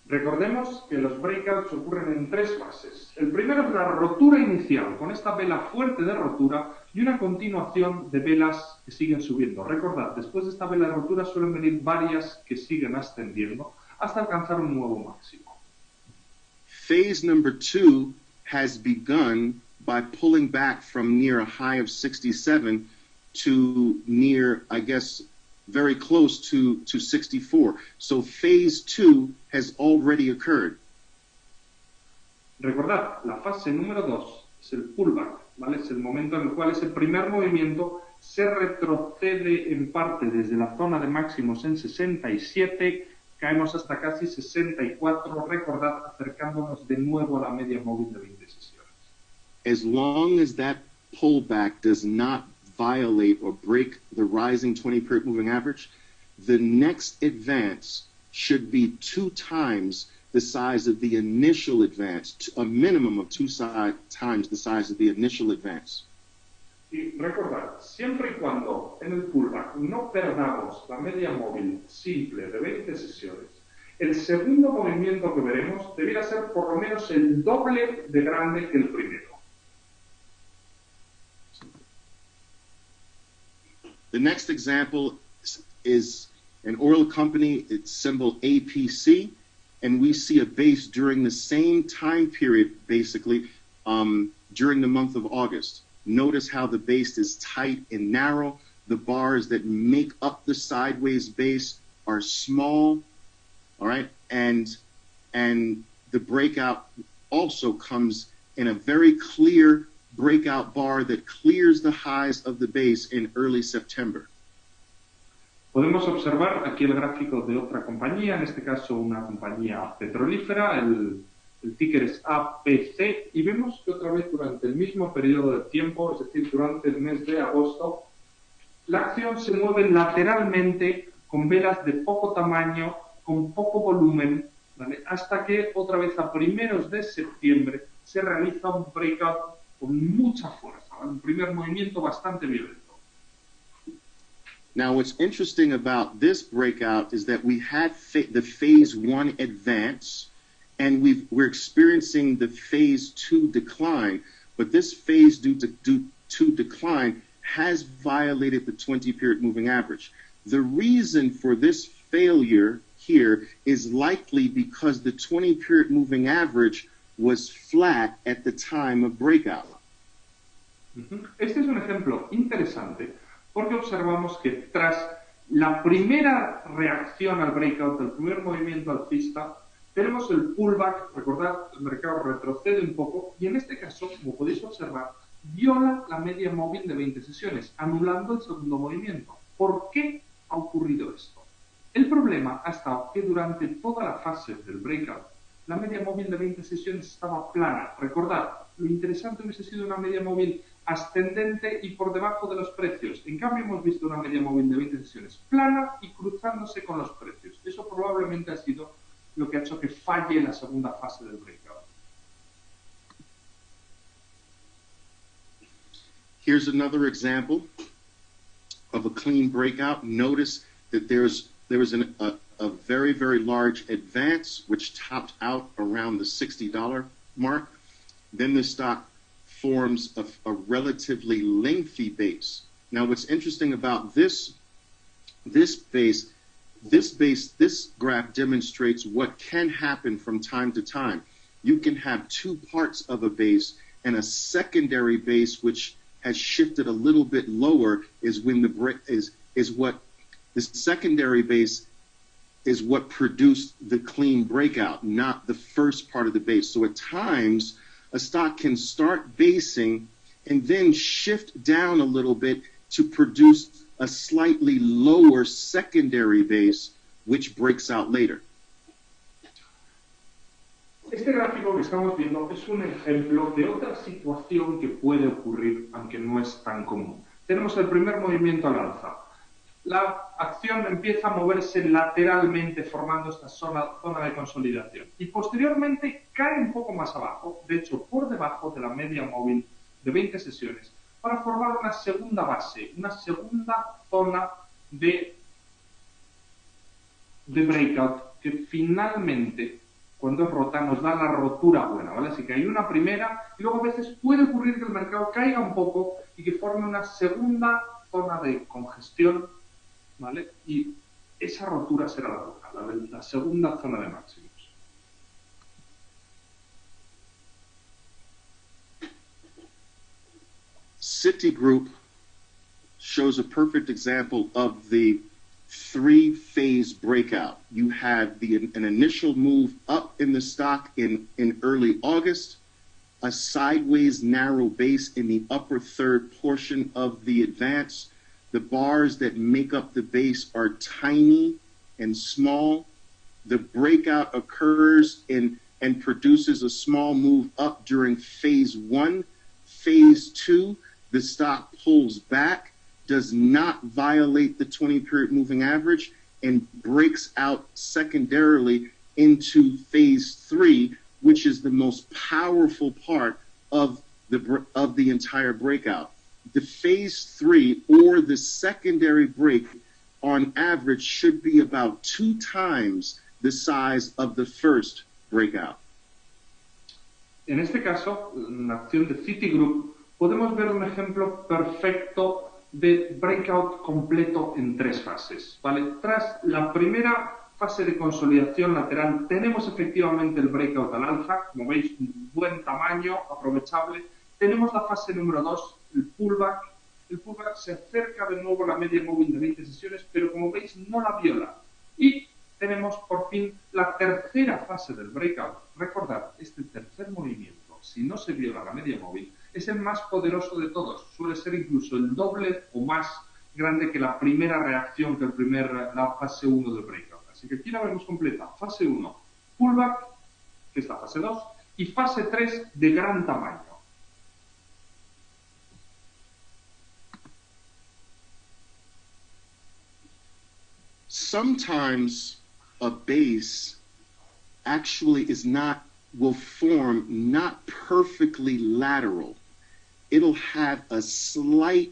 Recordemos que los breakouts ocurren en 3 fases. El primero es la rotura inicial, con esta vela fuerte de rotura y una continuación de velas que siguen subiendo. Recordad, después de esta vela de rotura suelen venir varias que siguen ascendiendo hasta alcanzar un nuevo máximo.
Phase number 2 has begun by pulling back from near a high of 67 to near, I guess, very close to 64. So phase 2 has already occurred.
Recordad, la fase número 2 es el pullback, ¿vale? Es el momento en el cual ese primer movimiento se retrocede en parte desde la zona de máximos en 67, caemos hasta casi 64, recordad, acercándonos de nuevo a la media móvil de 20 sesiones.
As long as that pullback does not violate or break the rising 20-period moving average, the next advance should be 2 times the size of the initial advance, a minimum of 2 times the size of the initial advance.
Y recordad, siempre y cuando en el pullback no perdamos la media móvil simple de 20 sesiones, el segundo movimiento que veremos debería ser por lo menos el doble de grande que el primero.
The next example is an oil company, its symbol APC, and we see a base during the same time period, basically, during the month of August. Notice how the base is tight and narrow. The bars that make up the sideways base are small, all right? And the breakout also comes in a very clear breakout bar that clears the highs of the base in early September.
Podemos observar aquí el gráfico de otra compañía, en este caso una compañía petrolífera, el ticker es APC, y vemos que otra vez durante el mismo periodo de tiempo, es decir, durante el mes de agosto, la acción se mueve lateralmente con velas de poco tamaño, con poco volumen, ¿vale? Hasta que otra vez a primeros de septiembre se realiza un breakout con mucha fuerza, ¿vale? Un primer movimiento bastante violento.
Now, what's interesting about this breakout is that we had the phase 1 advance, and we're experiencing the phase 2 decline, but this phase 2 decline has violated the 20-period moving average. The reason for this failure here is likely because the 20-period moving average was flat at the time of breakout.
Este es un ejemplo interesante porque observamos que tras la primera reacción al breakout, el primer movimiento alcista, tenemos el pullback. Recordad, el mercado retrocede un poco y en este caso, como podéis observar, viola la media móvil de 20 sesiones, anulando el segundo movimiento. ¿Por qué ha ocurrido esto? El problema ha estado que durante toda la fase del breakout, la media móvil de 20 sesiones estaba plana. Recordad, lo interesante hubiese sido una media móvil ascendente y por debajo de los precios. En cambio, hemos visto una media móvil de 20 sesiones plana y cruzándose con los precios. Eso probablemente ha sido lo que ha hecho que falle la segunda fase del breakout.
Here's another example of a clean breakout. Notice that there was a very, very large advance, which topped out around the $60 mark. Then the stock forms a relatively lengthy base. Now, what's interesting about this graph demonstrates what can happen from time to time. You can have two parts of a base, and a secondary base which has shifted a little bit lower is when the secondary base is what produced the clean breakout, not the first part of the base. So at times, a stock can start basing and then shift down a little bit to produce a slightly lower secondary base, which breaks out later.
Este gráfico que estamos viendo es un ejemplo de otra situación que puede ocurrir, aunque no es tan común. Tenemos el primer movimiento al alza. La acción empieza a moverse lateralmente formando esta zona de consolidación y posteriormente cae un poco más abajo, de hecho por debajo de la media móvil de 20 sesiones, para formar una segunda base, una segunda zona de breakout que finalmente, cuando es rota, nos da la rotura buena, ¿vale? Así que hay una primera y luego a veces puede ocurrir que el mercado caiga un poco y que forme una segunda zona de congestión, ¿vale? Y esa rotura será la segunda zona de máximos.
Citigroup shows a perfect example of the three-phase breakout. You had an initial move up in the stock in early August, a sideways narrow base in the upper third portion of the advance. The bars that make up the base are tiny and small. The breakout occurs and produces a small move up during phase one. Phase two, the stock pulls back, does not violate the 20-period moving average, and breaks out secondarily into phase three, which is the most powerful part of the entire breakout. The phase three, or the secondary break, on average should be about 2 times the size of the first breakout.
En este caso, en la acción de Citigroup, podemos ver un ejemplo perfecto de breakout completo en 3 fases, ¿vale? Tras la primera fase de consolidación lateral, tenemos efectivamente el breakout al alza, como veis, un buen tamaño, aprovechable. Tenemos la fase número 2, el pullback. El pullback se acerca de nuevo a la media móvil de 20 sesiones, pero como veis, no la viola. Y tenemos por fin la tercera fase del breakout. Recordad, este tercer movimiento, si no se viola la media móvil, es el más poderoso de todos. Suele ser incluso el doble o más grande que la primera reacción, que la fase 1 del breakout. Así que aquí la vemos completa. Fase 1, pullback, que es la fase 2, y fase 3 de gran tamaño.
Sometimes a base actually will form not perfectly lateral. It'll have a slight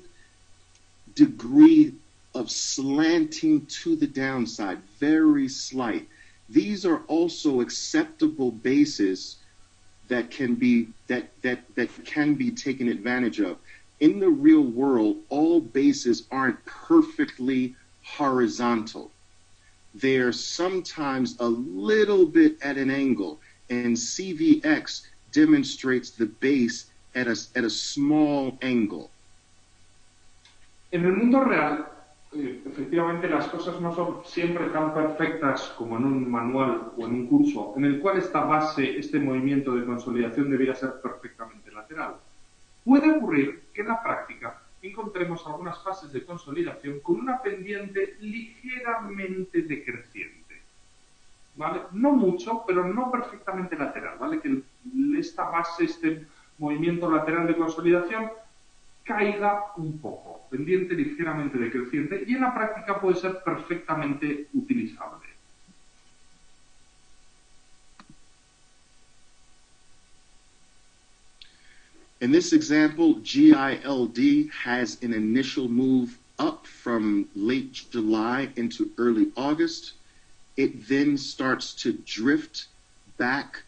degree of slanting to the downside, very slight. These are also acceptable bases that can be taken advantage of. In the real world, all bases aren't perfectly horizontal. They're sometimes a little bit at an angle, and CVX demonstrates the base at a small angle.
En el mundo real, efectivamente las cosas no son siempre tan perfectas como en un manual o en un curso, en el cual esta base, este movimiento de consolidación debiera ser perfectamente lateral. puede ocurrir que en la práctica encontremos algunas fases de consolidación con una pendiente ligeramente decreciente, ¿vale? No mucho, pero no perfectamente lateral, ¿vale? Que esta base, este movimiento lateral de consolidación caiga un poco, pendiente ligeramente decreciente, y en la práctica puede ser perfectamente utilizable.
In this example, GILD has an initial move up from late July into early August. It then starts to drift back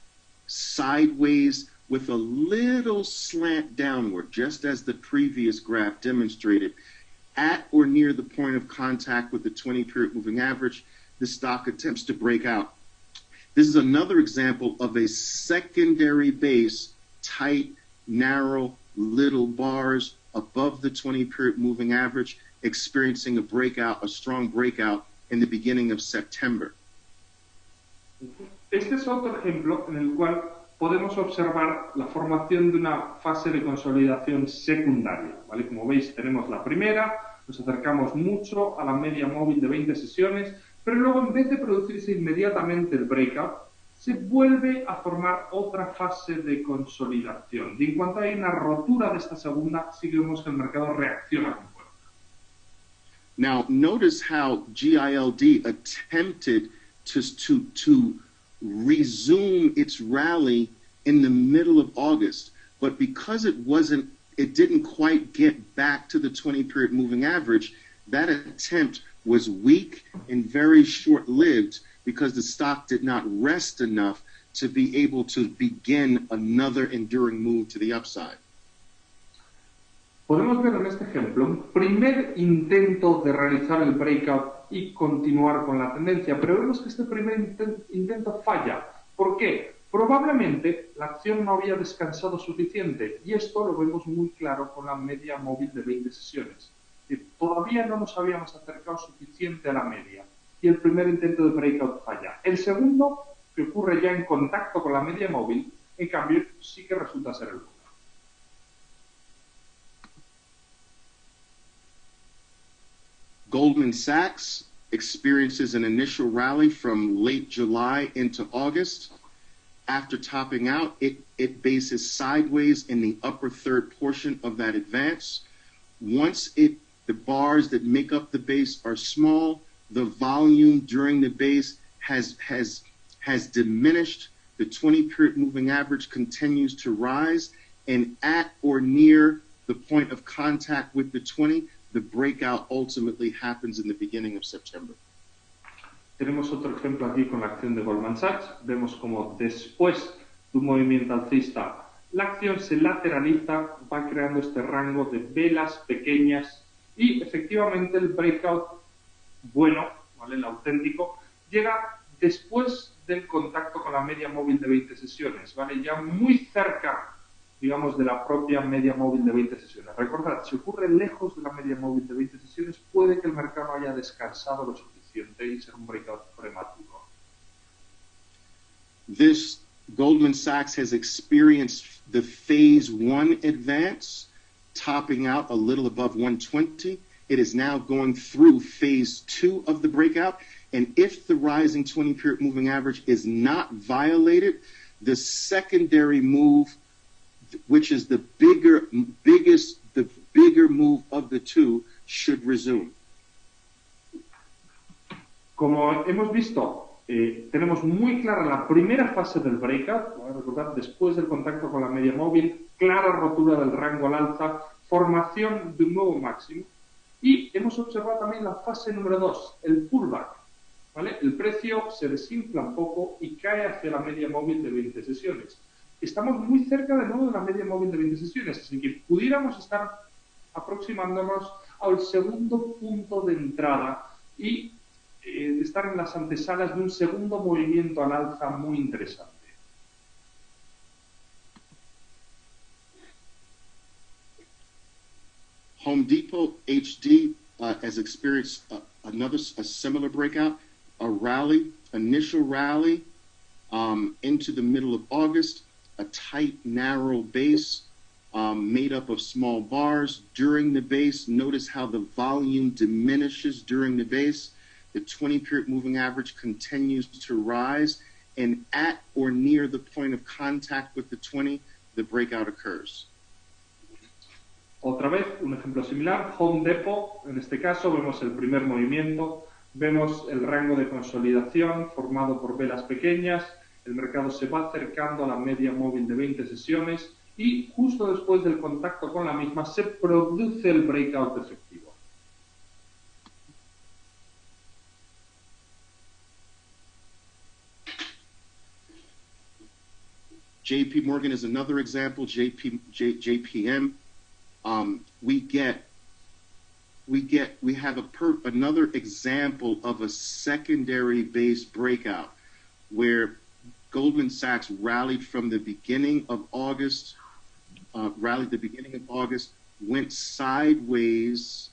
sideways with a little slant downward, just as the previous graph demonstrated. At or near the point of contact with the 20-period moving average, the stock attempts to break out. This is another example of a secondary base, tight, narrow, little bars above the 20-period moving average, experiencing a strong breakout in the beginning of September.
Este es otro ejemplo en el cual podemos observar la formación de una fase de consolidación secundaria, ¿vale? Como veis, tenemos la primera, nos acercamos mucho a la media móvil de 20 sesiones, pero luego en vez de producirse inmediatamente el breakout, se vuelve a formar otra fase de consolidación. Y en cuanto hay una rotura de esta segunda, sí que vemos que el mercado reacciona con fuerza.
Now, notice how GILD attempted to resume its rally in the middle of August, but because it didn't quite get back to the 20-period moving average, that attempt was weak and very short-lived because the stock did not rest enough to be able to begin another enduring move to the upside.
Podemos ver en este ejemplo un primer intento de realizar el breakout y continuar con la tendencia, pero vemos que este primer intento falla. ¿Por qué? Probablemente la acción no había descansado suficiente, y esto lo vemos muy claro con la media móvil de 20 sesiones. Todavía no nos habíamos acercado suficiente a la media, y el primer intento de breakout falla. El segundo, que ocurre ya en contacto con la media móvil, en cambio sí que resulta ser el bueno.
Goldman Sachs experiences an initial rally from late July into August. After topping out, it bases sideways in the upper third portion of that advance. Once the bars that make up the base are small, the volume during the base has diminished. The 20-period moving average continues to rise, and at or near the point of contact with the 20, the breakout ultimately happens in the beginning of September.
Tenemos otro ejemplo aquí con la acción de Goldman Sachs. Vemos como después de un movimiento alcista, la acción se lateraliza, va creando este rango de velas pequeñas, y efectivamente el breakout bueno, ¿vale? El auténtico, llega después del contacto con la media móvil de 20 sesiones, ¿vale? Ya muy cerca, digamos, de la propia media móvil de 20 sesiones. Recordad, si ocurre lejos de la media móvil de 20 sesiones, puede que el mercado haya descansado lo suficiente y ser un breakout prematuro.
This Goldman Sachs has experienced the phase 1 advance, topping out a little above 120. It is now going through phase 2 of the breakout. And if the rising 20-period moving average is not violated, the secondary move, which is the bigger move of the two, should resume.
Como hemos visto, tenemos muy clara la primera fase del breakout, ¿no? Recordad, después del contacto con la media móvil, clara rotura del rango al alza, formación de un nuevo máximo, y hemos observado también la fase número 2, el pullback, ¿vale? El precio se desinfla un poco y cae hacia la media móvil de 20 sesiones. Estamos muy cerca de nuevo de la media móvil de 20 sesiones, así que pudiéramos estar aproximándonos al segundo punto de entrada y estar en las antesalas de un segundo movimiento al alza muy interesante.
Home Depot HD has experienced a similar breakout, a rally, initial rally into the middle of August, a tight, narrow base made up of small bars during the base. Notice how the volume diminishes during the base. The 20-period moving average continues to rise, and at or near the point of contact with the 20, the breakout occurs.
Otra vez, un ejemplo similar, Home Depot, en este caso vemos el primer movimiento, vemos el rango de consolidación formado por velas pequeñas, el mercado se va acercando a la media móvil de 20 sesiones y justo después del contacto con la misma se produce el breakout efectivo.
JP Morgan is another example. JPM. We have another example of a secondary base breakout where Goldman Sachs rallied from the beginning of August, went sideways,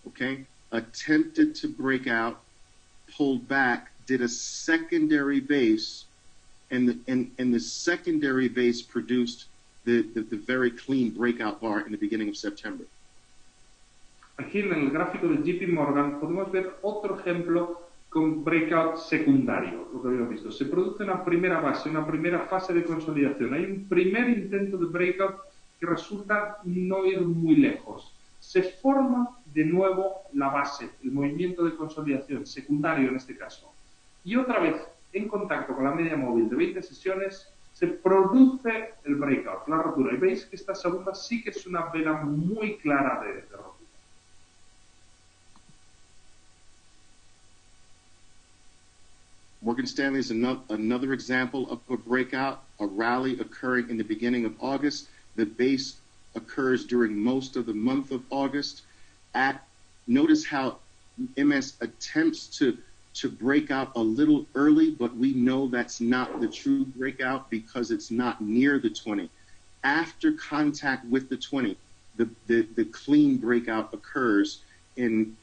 okay, attempted to break out, pulled back, did a secondary base, and the secondary base produced the very clean breakout bar in the beginning of September.
Aquí en el gráfico de JP Morgan podemos ver otro ejemplo con breakout secundario, lo que habíamos visto. Se produce una primera base, una primera fase de consolidación. Hay un primer intento de breakout que resulta no ir muy lejos. Se forma de nuevo la base, el movimiento de consolidación, secundario en este caso. Y otra vez, en contacto con la media móvil de 20 sesiones, se produce el breakout, la rotura. Y veis que esta segunda sí que es una vela muy clara de rotura.
Morgan Stanley is another example of a breakout, a rally occurring in the beginning of August. The base occurs during most of the month of August. Notice how MS attempts to break out a little early, but we know that's not the true breakout because it's not near the 20. After contact with the 20, the clean breakout occurs, and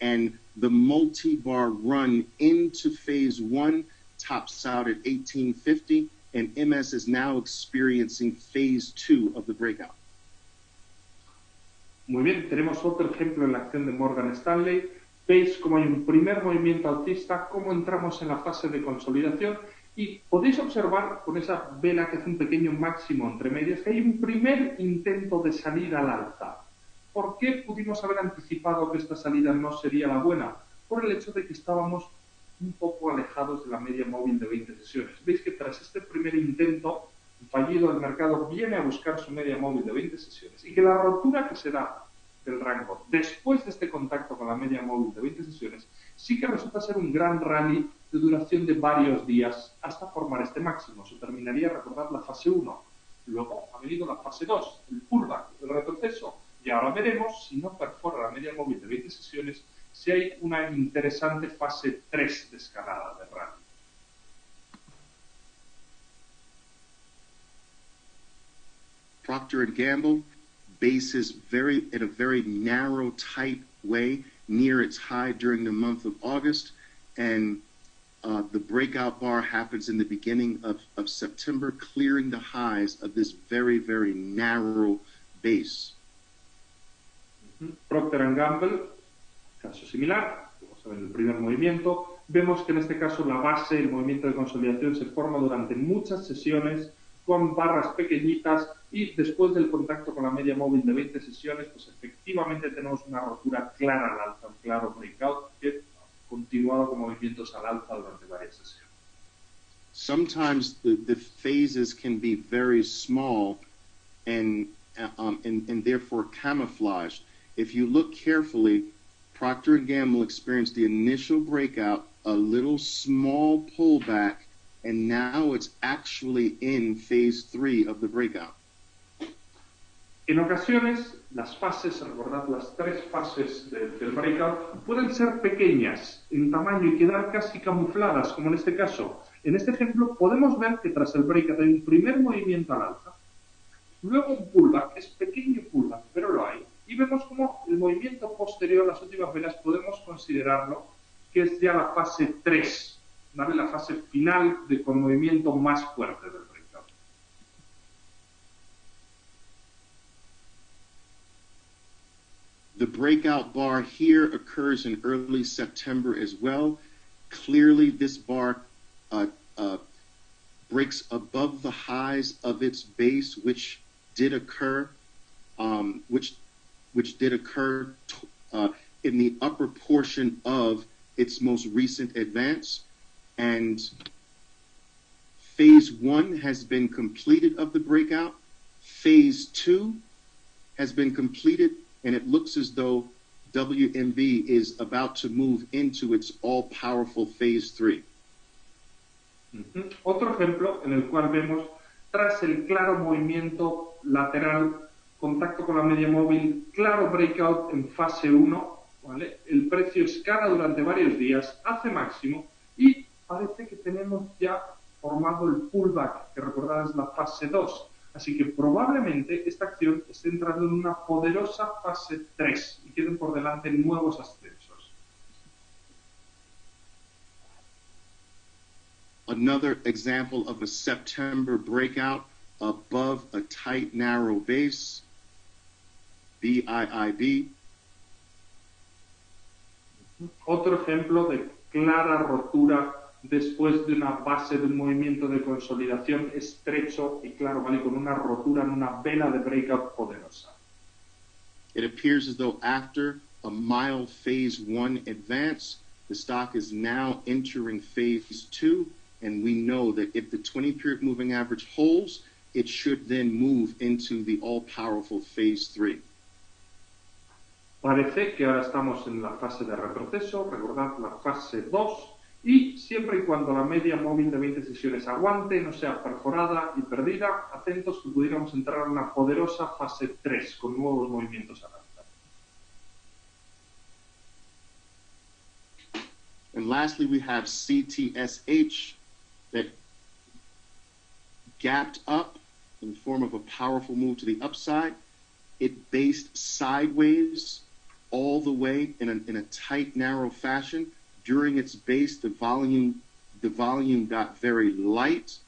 the multi-bar run into phase one tops out at 1850, and MS is now experiencing phase two of the breakout.
Muy bien, tenemos otro ejemplo en la acción de Morgan Stanley. Veis cómo hay un primer movimiento alcista, cómo entramos en la fase de consolidación y podéis observar con esa vela que hace un pequeño máximo entre medias que hay un primer intento de salida al alza. ¿Por qué pudimos haber anticipado que esta salida no sería la buena? Por el hecho de que estábamos un poco alejados de la media móvil de 20 sesiones. Veis que tras este primer intento fallido el mercado viene a buscar su media móvil de 20 sesiones y que la rotura que se da del rango después de este contacto con la media móvil de 20 sesiones sí que resulta ser un gran rally de duración de varios días hasta formar este máximo. Se terminaría, recordad, la fase 1. Luego ha venido la fase 2, el pullback, el retroceso. Y ahora veremos, si no perfora la media móvil de 20 sesiones, si hay una interesante fase 3 de escalada de rally.
Procter & Gamble bases in a very narrow, tight way near its high during the month of August, and the breakout bar happens in the beginning of September, clearing the highs of this very, very narrow base.
Procter & Gamble, caso similar, vamos a ver el primer movimiento. Vemos que en este caso la base, el movimiento de consolidación se forma durante muchas sesiones con barras pequeñitas y después del contacto con la media móvil de 20 sesiones, pues efectivamente tenemos una rotura clara al alza, un claro breakout que ha continuado con movimientos al alza durante varias sesiones.
Sometimes the phases can be very small and therefore camouflaged. If you look carefully, Procter & Gamble experienced the initial breakout, a little small pullback, and now it's actually in phase 3 of the breakout.
En ocasiones, las fases, recordad las 3 fases del breakout, pueden ser pequeñas en tamaño y quedar casi camufladas, como en este caso. En este ejemplo, podemos ver que tras el breakout hay un primer movimiento al alza, luego un pullback, es pequeño pullback, pero lo hay. Y vemos como el movimiento posterior, las últimas velas, podemos considerarlo que es ya la fase 3, ¿vale? La fase final con movimiento más fuerte del breakout.
The breakout bar here occurs in early September as well. Clearly, this bar breaks above the highs of its base, which did occur, which did occur in the upper portion of its most recent advance. And phase 1 has been completed of the breakout. Phase 2 has been completed, and it looks as though WMB is about to move into its all-powerful phase 3.
Otro ejemplo en el cual vemos, tras el claro movimiento lateral, contacto con la media móvil, claro breakout en fase 1, ¿vale? El precio escala durante varios días, hace máximo y parece que tenemos ya formado el pullback, que recordad es la fase 2. Así que probablemente esta acción esté entrando en una poderosa fase 3 y queden por delante nuevos ascensos.
Another example of a September breakout above a tight, narrow base, BIIB.
Otro ejemplo de clara rotura después de una base de un movimiento de consolidación estrecho y claro, ¿vale? Con una rotura en una vela de breakout poderosa.
It appears as though after a mild phase 1 advance, the stock is now entering phase 2, and we know that if the 20-period moving average holds, it should then move into the all-powerful phase 3.
Parece que ahora estamos en la fase de retroceso, recordad la fase 2, y siempre y cuando la media móvil de 20 sesiones aguante, no sea perforada y perdida, atentos que pudiéramos entrar en una poderosa fase 3 con nuevos movimientos al alza.
And lastly, we have CTSH that gapped up in the form of a powerful move to the upside. It based sideways all the way in a tight, narrow fashion. During its base, the volume got very light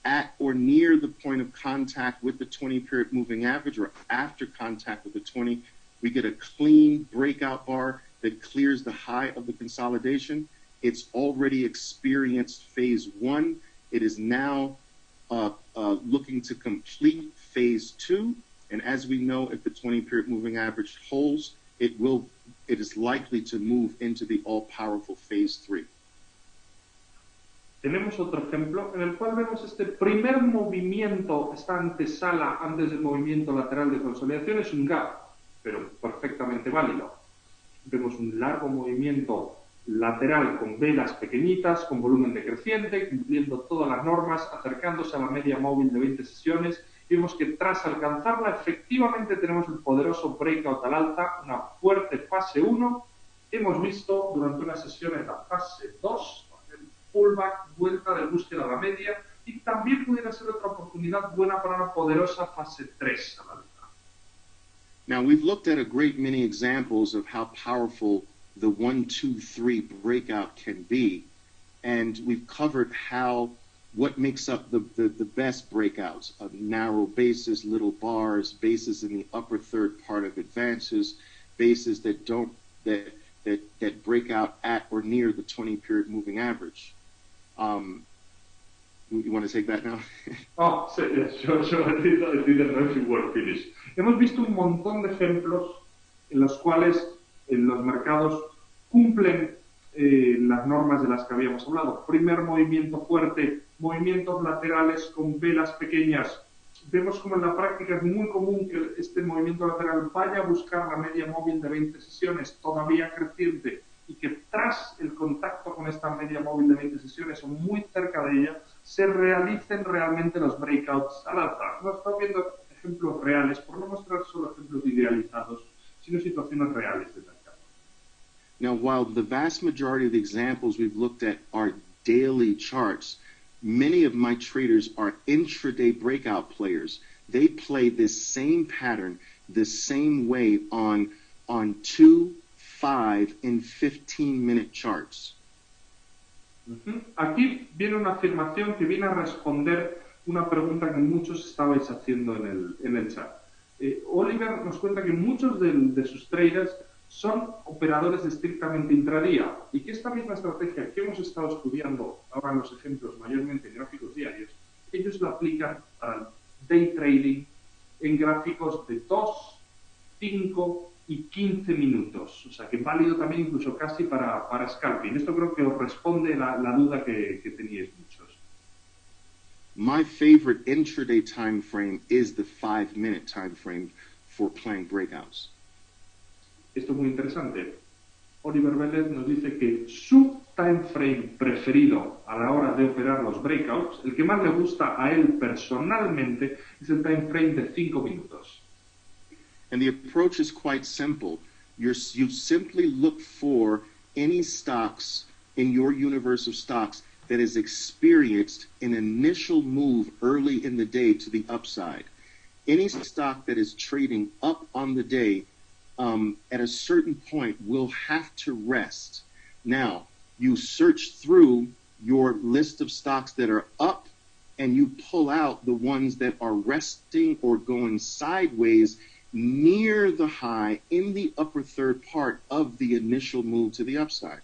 at or near the point of contact with the 20-period moving average, or after contact with the 20, we get a clean breakout bar that clears the high of the consolidation. It's already experienced phase 1. It is now looking to complete phase 2. And as we know, if the 20-period moving average holds, it is likely to move into the all-powerful phase 3.
Tenemos otro ejemplo en el cual vemos este primer movimiento, esta antesala antes del movimiento lateral de consolidación, es un gap, pero perfectamente válido. Vemos un largo movimiento lateral con velas pequeñitas, con volumen decreciente, cumpliendo todas las normas, acercándose a la media móvil de 20 sesiones. Vemos que tras alcanzarla, efectivamente tenemos el poderoso breakout al alza, una fuerte fase 1. Hemos visto durante una sesión en la fase 2, el pullback, vuelta de búsqueda a la media, y también pudiera ser otra oportunidad buena para una poderosa fase 3 al alza.
Now, we've looked at a great many examples of how powerful the 1, 2, 3 breakout can be, and we've covered what makes up the best breakouts of narrow bases, little bars, bases in the upper third part of advances, bases that break out at or near the 20-period moving average. You want to take that now?
Oh, sí, yo didn't know if you were finished. Hemos visto un montón de ejemplos en los cuales los mercados cumplen las normas de las que habíamos hablado. Primer movimiento fuerte, movimientos laterales con velas pequeñas. Vemos como en la práctica es muy común que este movimiento lateral vaya a buscar la media móvil de 20 sesiones todavía creciente y que tras el contacto con esta media móvil de 20 sesiones o muy cerca de ella se realicen realmente los breakouts al alza. No estamos viendo ejemplos reales, por no mostrar solo ejemplos idealizados, sino situaciones reales del mercado.
Now, while the vast majority of the examples we've looked at are daily charts, many of my traders are intraday breakout players. They play this same pattern, the same way on 2, 5, and 15-minute charts.
Aquí viene una afirmación que viene a responder una pregunta que muchos estabais haciendo en el chat. Oliver nos cuenta que muchos de sus traders son operadores estrictamente intradía y que esta misma estrategia que hemos estado estudiando ahora en los ejemplos mayormente en gráficos diarios, ellos la aplican para el day trading en gráficos de 2, 5 y 15 minutos. O sea, que es válido también incluso casi para scalping. Esto creo que os responde la duda que teníais muchos.
My favorite intraday time frame is the 5-minute time frame for playing breakouts.
Esto es muy interesante. Oliver Vélez nos dice que su time frame preferido a la hora de operar los breakouts, el que más le gusta a él personalmente, es el time frame de 5 minutos.
And the approach is quite simple. You simply look for any stocks in your universe of stocks that has experienced an initial move early in the day to the upside. Any stock that is trading up on the day at a certain point will have to rest. Now, you search through your list of stocks that are up and you pull out the ones that are resting or going sideways near the high in the upper third part of the initial move to the upside.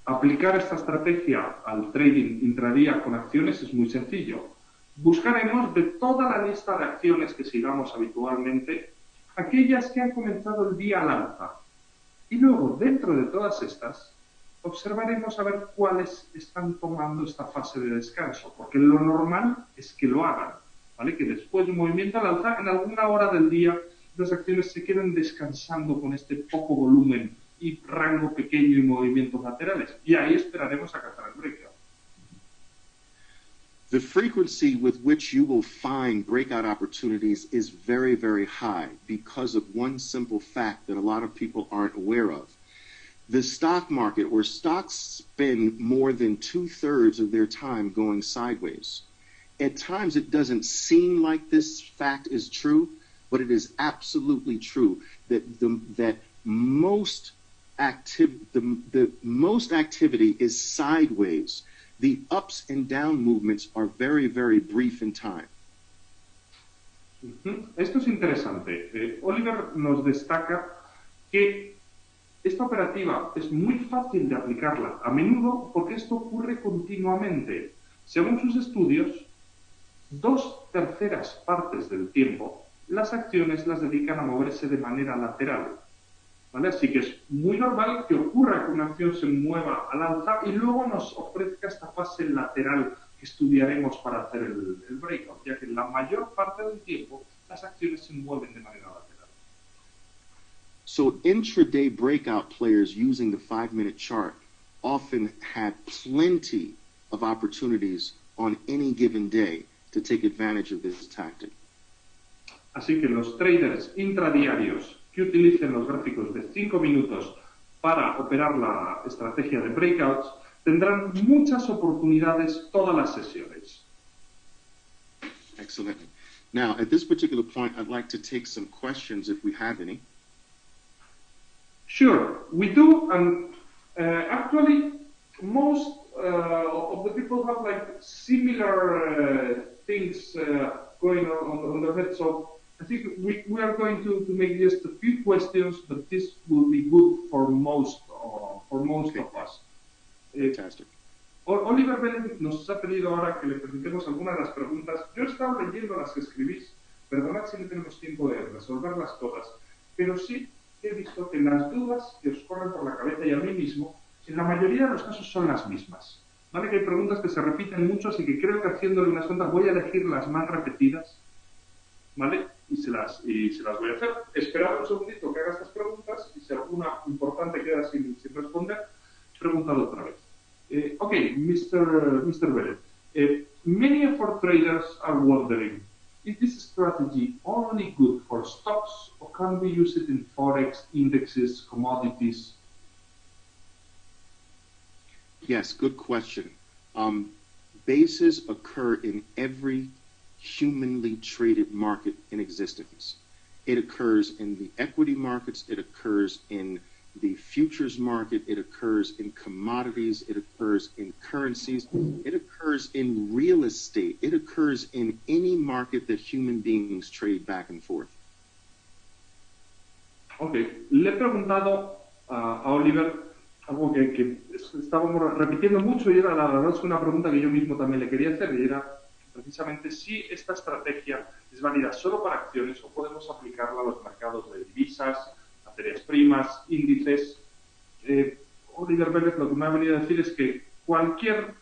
Aplicar esta estrategia al trading intradía con acciones es muy sencillo. Buscaremos de toda la lista de acciones que sigamos habitualmente aquellas que han comenzado el día al alza. Y luego, dentro de todas estas, observaremos a ver cuáles están tomando esta fase de descanso, porque lo normal es que lo hagan, ¿vale? Que después de un movimiento al alza, en alguna hora del día, las acciones se queden descansando con este poco volumen y rango pequeño y movimientos laterales. Y ahí esperaremos a cazar el breakout.
The frequency with which you will find breakout opportunities is very, very high because of one simple fact that a lot of people aren't aware of. The stock market, or stocks, spend more than 2/3 of their time going sideways. At times it doesn't seem like this fact is true, but it is absolutely true that the most activity is sideways. The ups and down movements are very, very brief in time.
Esto es interesante. Oliver nos destaca que esta operativa es muy fácil de aplicarla, a menudo porque esto ocurre continuamente. Según sus estudios, 2/3 partes del tiempo las acciones las dedican a moverse de manera lateral. ¿Vale? Así que es muy normal que ocurra que una acción se mueva al alza y luego nos ofrezca esta fase lateral que estudiaremos para hacer el breakout, ya que la mayor parte del tiempo las acciones se mueven de manera lateral.
So intraday breakout players using the 5-minute chart often have plenty of opportunities on any given day to take advantage of this tactic.
Así que los traders intradiarios que utilicen los gráficos de 5 minutos para operar la estrategia de breakouts tendrán muchas oportunidades todas las sesiones.
Excellent. Now, at this particular point, I'd like to take some questions if we have any.
Sure, we do, and actually most of the people have like similar things going on their head, so I think we are going to make just a few questions, but this will be good for most of us.
Fantastic.
Oliver Vélez nos ha pedido ahora que le presentemos algunas de las preguntas. Yo he estado leyendo las que escribís, perdonad si no tenemos tiempo de resolverlas todas, pero sí he visto que las dudas que os corren por la cabeza y a mí mismo, en la mayoría de los casos son las mismas. ¿Vale? Que hay preguntas que se repiten mucho, así que creo que haciéndole unas cuantas voy a elegir las más repetidas, ¿vale? Y se las voy a hacer. Esperad un segundito que haga estas preguntas y si alguna importante queda sin responder, preguntad otra vez. Okay, Mr. Vélez. Many of our traders are wondering, is this strategy only good for stocks or can we use it in forex, indexes, commodities?
Yes, good question. Bases occur in every humanly traded market in existence. It occurs in the equity markets, it occurs in the futures market, it occurs in commodities, it occurs in currencies, it occurs in real estate, it occurs in any market that human beings trade back and forth.
Ok, le he preguntado a Oliver algo que estábamos repitiendo mucho y era la verdad es una pregunta que yo mismo también le quería hacer y era precisamente si esta estrategia es válida solo para acciones o podemos aplicarla a los mercados de divisas, materias primas, índices. Oliver Vélez lo que me ha venido a decir es que cualquier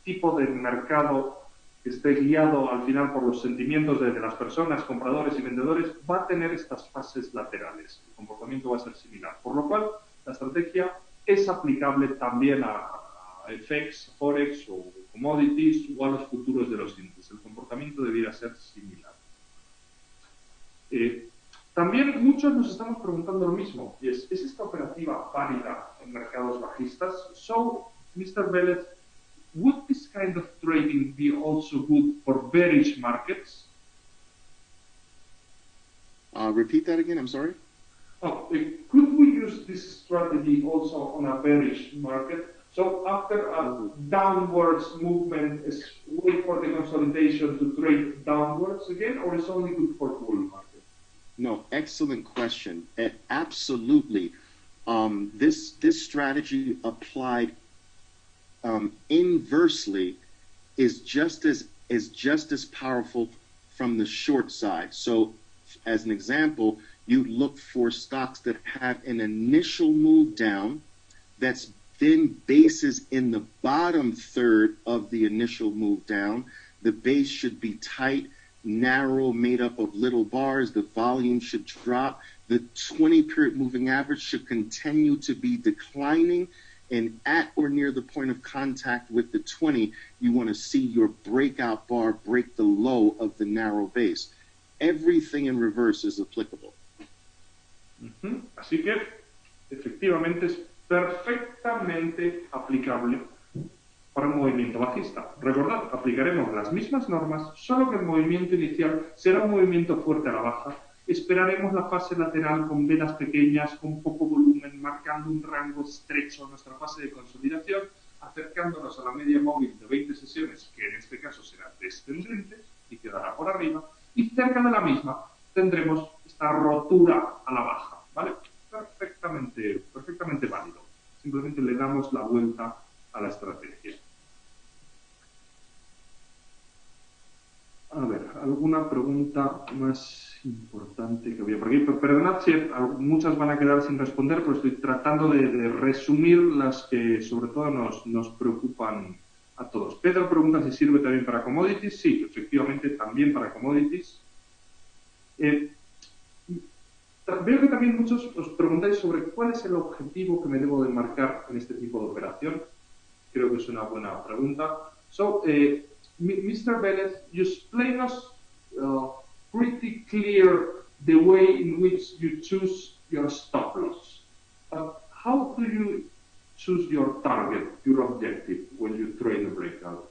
tipo de mercado que esté guiado al final por los sentimientos de las personas, compradores y vendedores, va a tener estas fases laterales. El comportamiento va a ser similar. Por lo cual, la estrategia es aplicable también a FX, Forex o commodities o a los futuros de los índices. El comportamiento debiera ser similar. También muchos nos estamos preguntando lo mismo, y ¿es esta operativa válida en mercados bajistas? So, Mr. Vélez, would this kind of trading be also good for bearish markets?
Repeat that again, I'm sorry?
Oh, could we use this strategy also on a bearish market? So after a downwards movement, is wait for the consolidation to trade downwards again, or is only good for bull market?
No, excellent question. Absolutely. This strategy applied inversely is just as powerful from the short side. So, as an example, you look for stocks that have an initial move down that's then bases in the bottom third of the initial move down. The base should be tight, narrow, made up of little bars. The volume should drop. The 20-period moving average should continue to be declining. And at or near the point of contact with the 20, you want to see your breakout bar break the low of the narrow base. Everything in reverse is applicable.
Así que, efectivamente, es perfectamente aplicable para un movimiento bajista. Recordad, aplicaremos las mismas normas, solo que el movimiento inicial será un movimiento fuerte a la baja. Esperaremos la fase lateral con velas pequeñas, con poco volumen, marcando un rango estrecho en nuestra fase de consolidación, acercándonos a la media móvil de 20 sesiones, que en este caso será descendente y quedará por arriba, y cerca de la misma tendremos esta rotura a la baja, ¿vale? Perfectamente válido. Simplemente le damos la vuelta a la estrategia. A ver, ¿alguna pregunta más importante que había por aquí? Perdonad si muchas van a quedar sin responder, pero estoy tratando de resumir las que sobre todo nos preocupan a todos. Pedro pregunta si sirve también para commodities. Sí, efectivamente, también para commodities. Veo que también muchos os preguntáis sobre cuál es el objetivo que me debo de marcar en este tipo de operación. Creo que es una buena pregunta. So, Mr. Vélez, you explain us pretty clear the way in which you choose your stop loss. How do you choose your target, your objective, when you trade a breakout?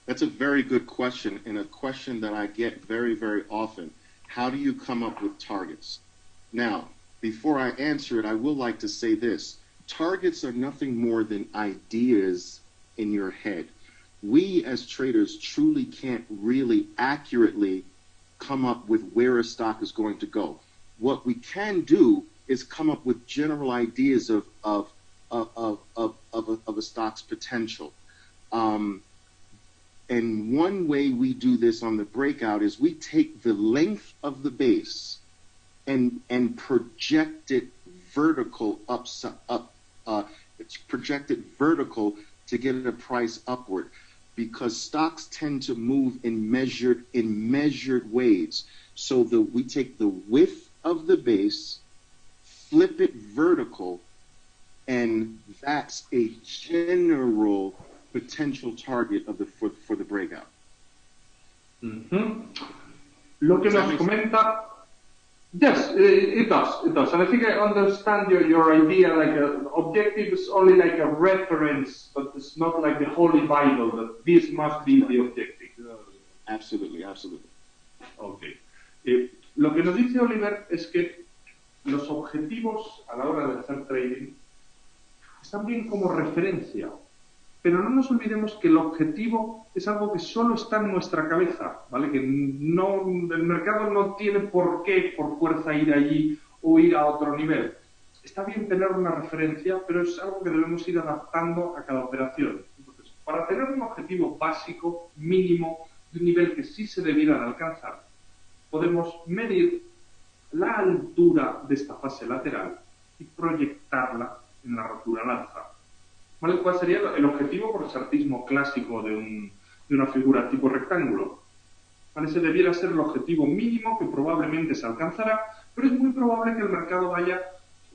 That's a very good question, and a question that I get very, very often. How do you come up with targets? Now, before I answer it, I will like to say this. Targets are nothing more than ideas in your head. We as traders truly can't really accurately come up with where a stock is going to go. What we can do is come up with general ideas of a stock's potential. And one way we do this on the breakout is we take the length of the base and project it vertical it's projected vertical to get a price upward, because stocks tend to move in measured ways. So we take the width of the base, flip it vertical, and that's a general potential target of for the breakout.
Lo que nos comenta, yes, it does, and I think I understand your idea. Like objective is only like a reference, but it's not like the holy Bible that this must be the objective.
Absolutely.
Okay. Lo que nos dice Oliver es que los objetivos a la hora de hacer trading están bien como referencia, pero no nos olvidemos que el objetivo es algo que solo está en nuestra cabeza, ¿vale? Que no, el mercado no tiene por qué, por fuerza, ir allí o ir a otro nivel. Está bien tener una referencia, pero es algo que debemos ir adaptando a cada operación. Entonces, para tener un objetivo básico, mínimo, de un nivel que sí se debiera de alcanzar, podemos medir la altura de esta fase lateral y proyectarla en la rotura al alza. ¿Vale? ¿Cuál sería el objetivo por el chartismo clásico de una figura tipo rectángulo? ¿Vale? Ese debiera ser el objetivo mínimo que probablemente se alcanzará, pero es muy probable que el mercado vaya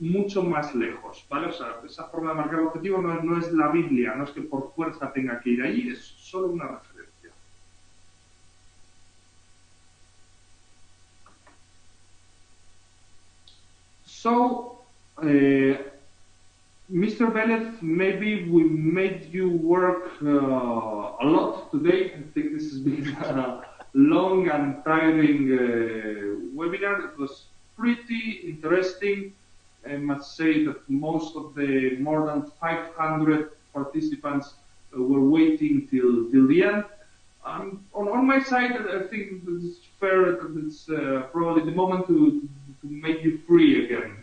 mucho más lejos, ¿vale? O sea, esa forma de marcar el objetivo no es la Biblia, no es que por fuerza tenga que ir allí, es solo una referencia. So, Mr. Vélez, maybe we made you work a lot today. I think this has been a long and tiring webinar. It was pretty interesting. I must say that most of the more than 500 participants were waiting till the end. On my side, I think it's fair that it's probably the moment to make you free again.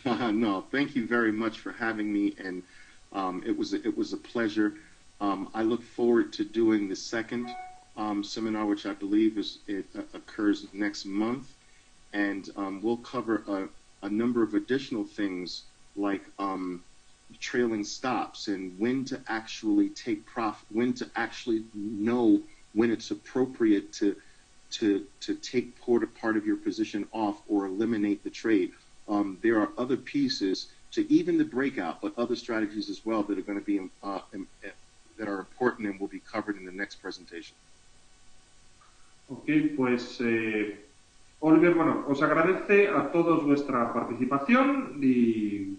No, thank you very much for having me, and it was a pleasure. I look forward to doing the second seminar, which I believe occurs next month, and we'll cover a number of additional things like trailing stops and when to actually take profit, when to actually know when it's appropriate to take part of your position off or eliminate the trade. There are other pieces to even the breakout, but other strategies as well that are going to be that are important and will be covered in the next presentation.
Ok, pues Oliver, bueno, os agradece a todos vuestra participación y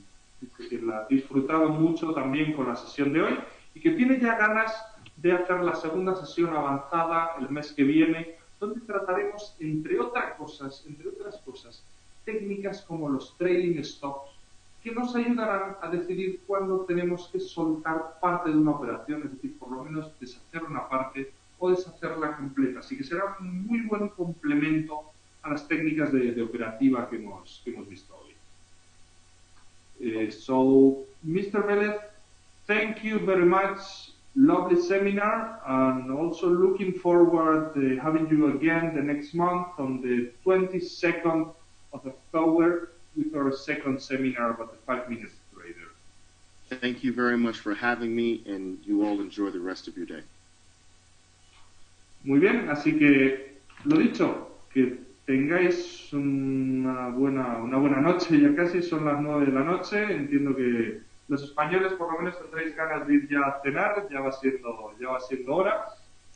que la ha disfrutado mucho también con la sesión de hoy y que tiene ya ganas de hacer la segunda sesión avanzada el mes que viene, donde trataremos, entre otras cosas, técnicas como los trailing stops, que nos ayudarán a decidir cuándo tenemos que soltar parte de una operación, es decir, por lo menos deshacer una parte o deshacerla completa. Así que será un muy buen complemento a las técnicas de operativa que hemos visto hoy. So, Mr. Vélez, thank you very much. Lovely seminar, and also looking forward to having you again the next month on the 22nd of October with our second seminar about the 5-minute trader.
Thank you very much for having me, and you all enjoy the rest of your day.
Muy bien, así que lo dicho, que tengáis una buena noche, ya casi son las 9 de la noche, entiendo que los españoles por lo menos tendréis ganas de ir ya a cenar, ya va siendo hora.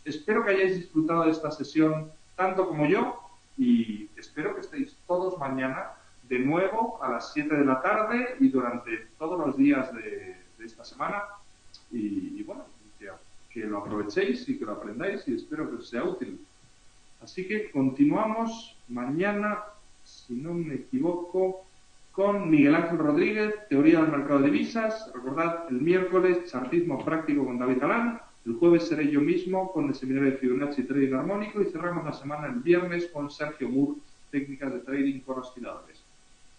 Espero que hayáis disfrutado de esta sesión tanto como yo y espero que estéis todos mañana de nuevo a las 7 de la tarde y durante todos los días de esta semana y bueno, que lo aprovechéis y que lo aprendáis y espero que os sea útil. Así que continuamos mañana, si no me equivoco, con Miguel Ángel Rodríguez, Teoría del Mercado de Divisas. Recordad, el miércoles, Chartismo Práctico con David Galán. El jueves seré yo mismo con el seminario de Fibonacci y Trading Armónico. Y cerramos la semana el viernes con Sergio Moore, Técnicas de Trading con Osciladores.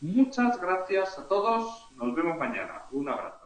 Muchas gracias a todos. Nos vemos mañana. Un abrazo.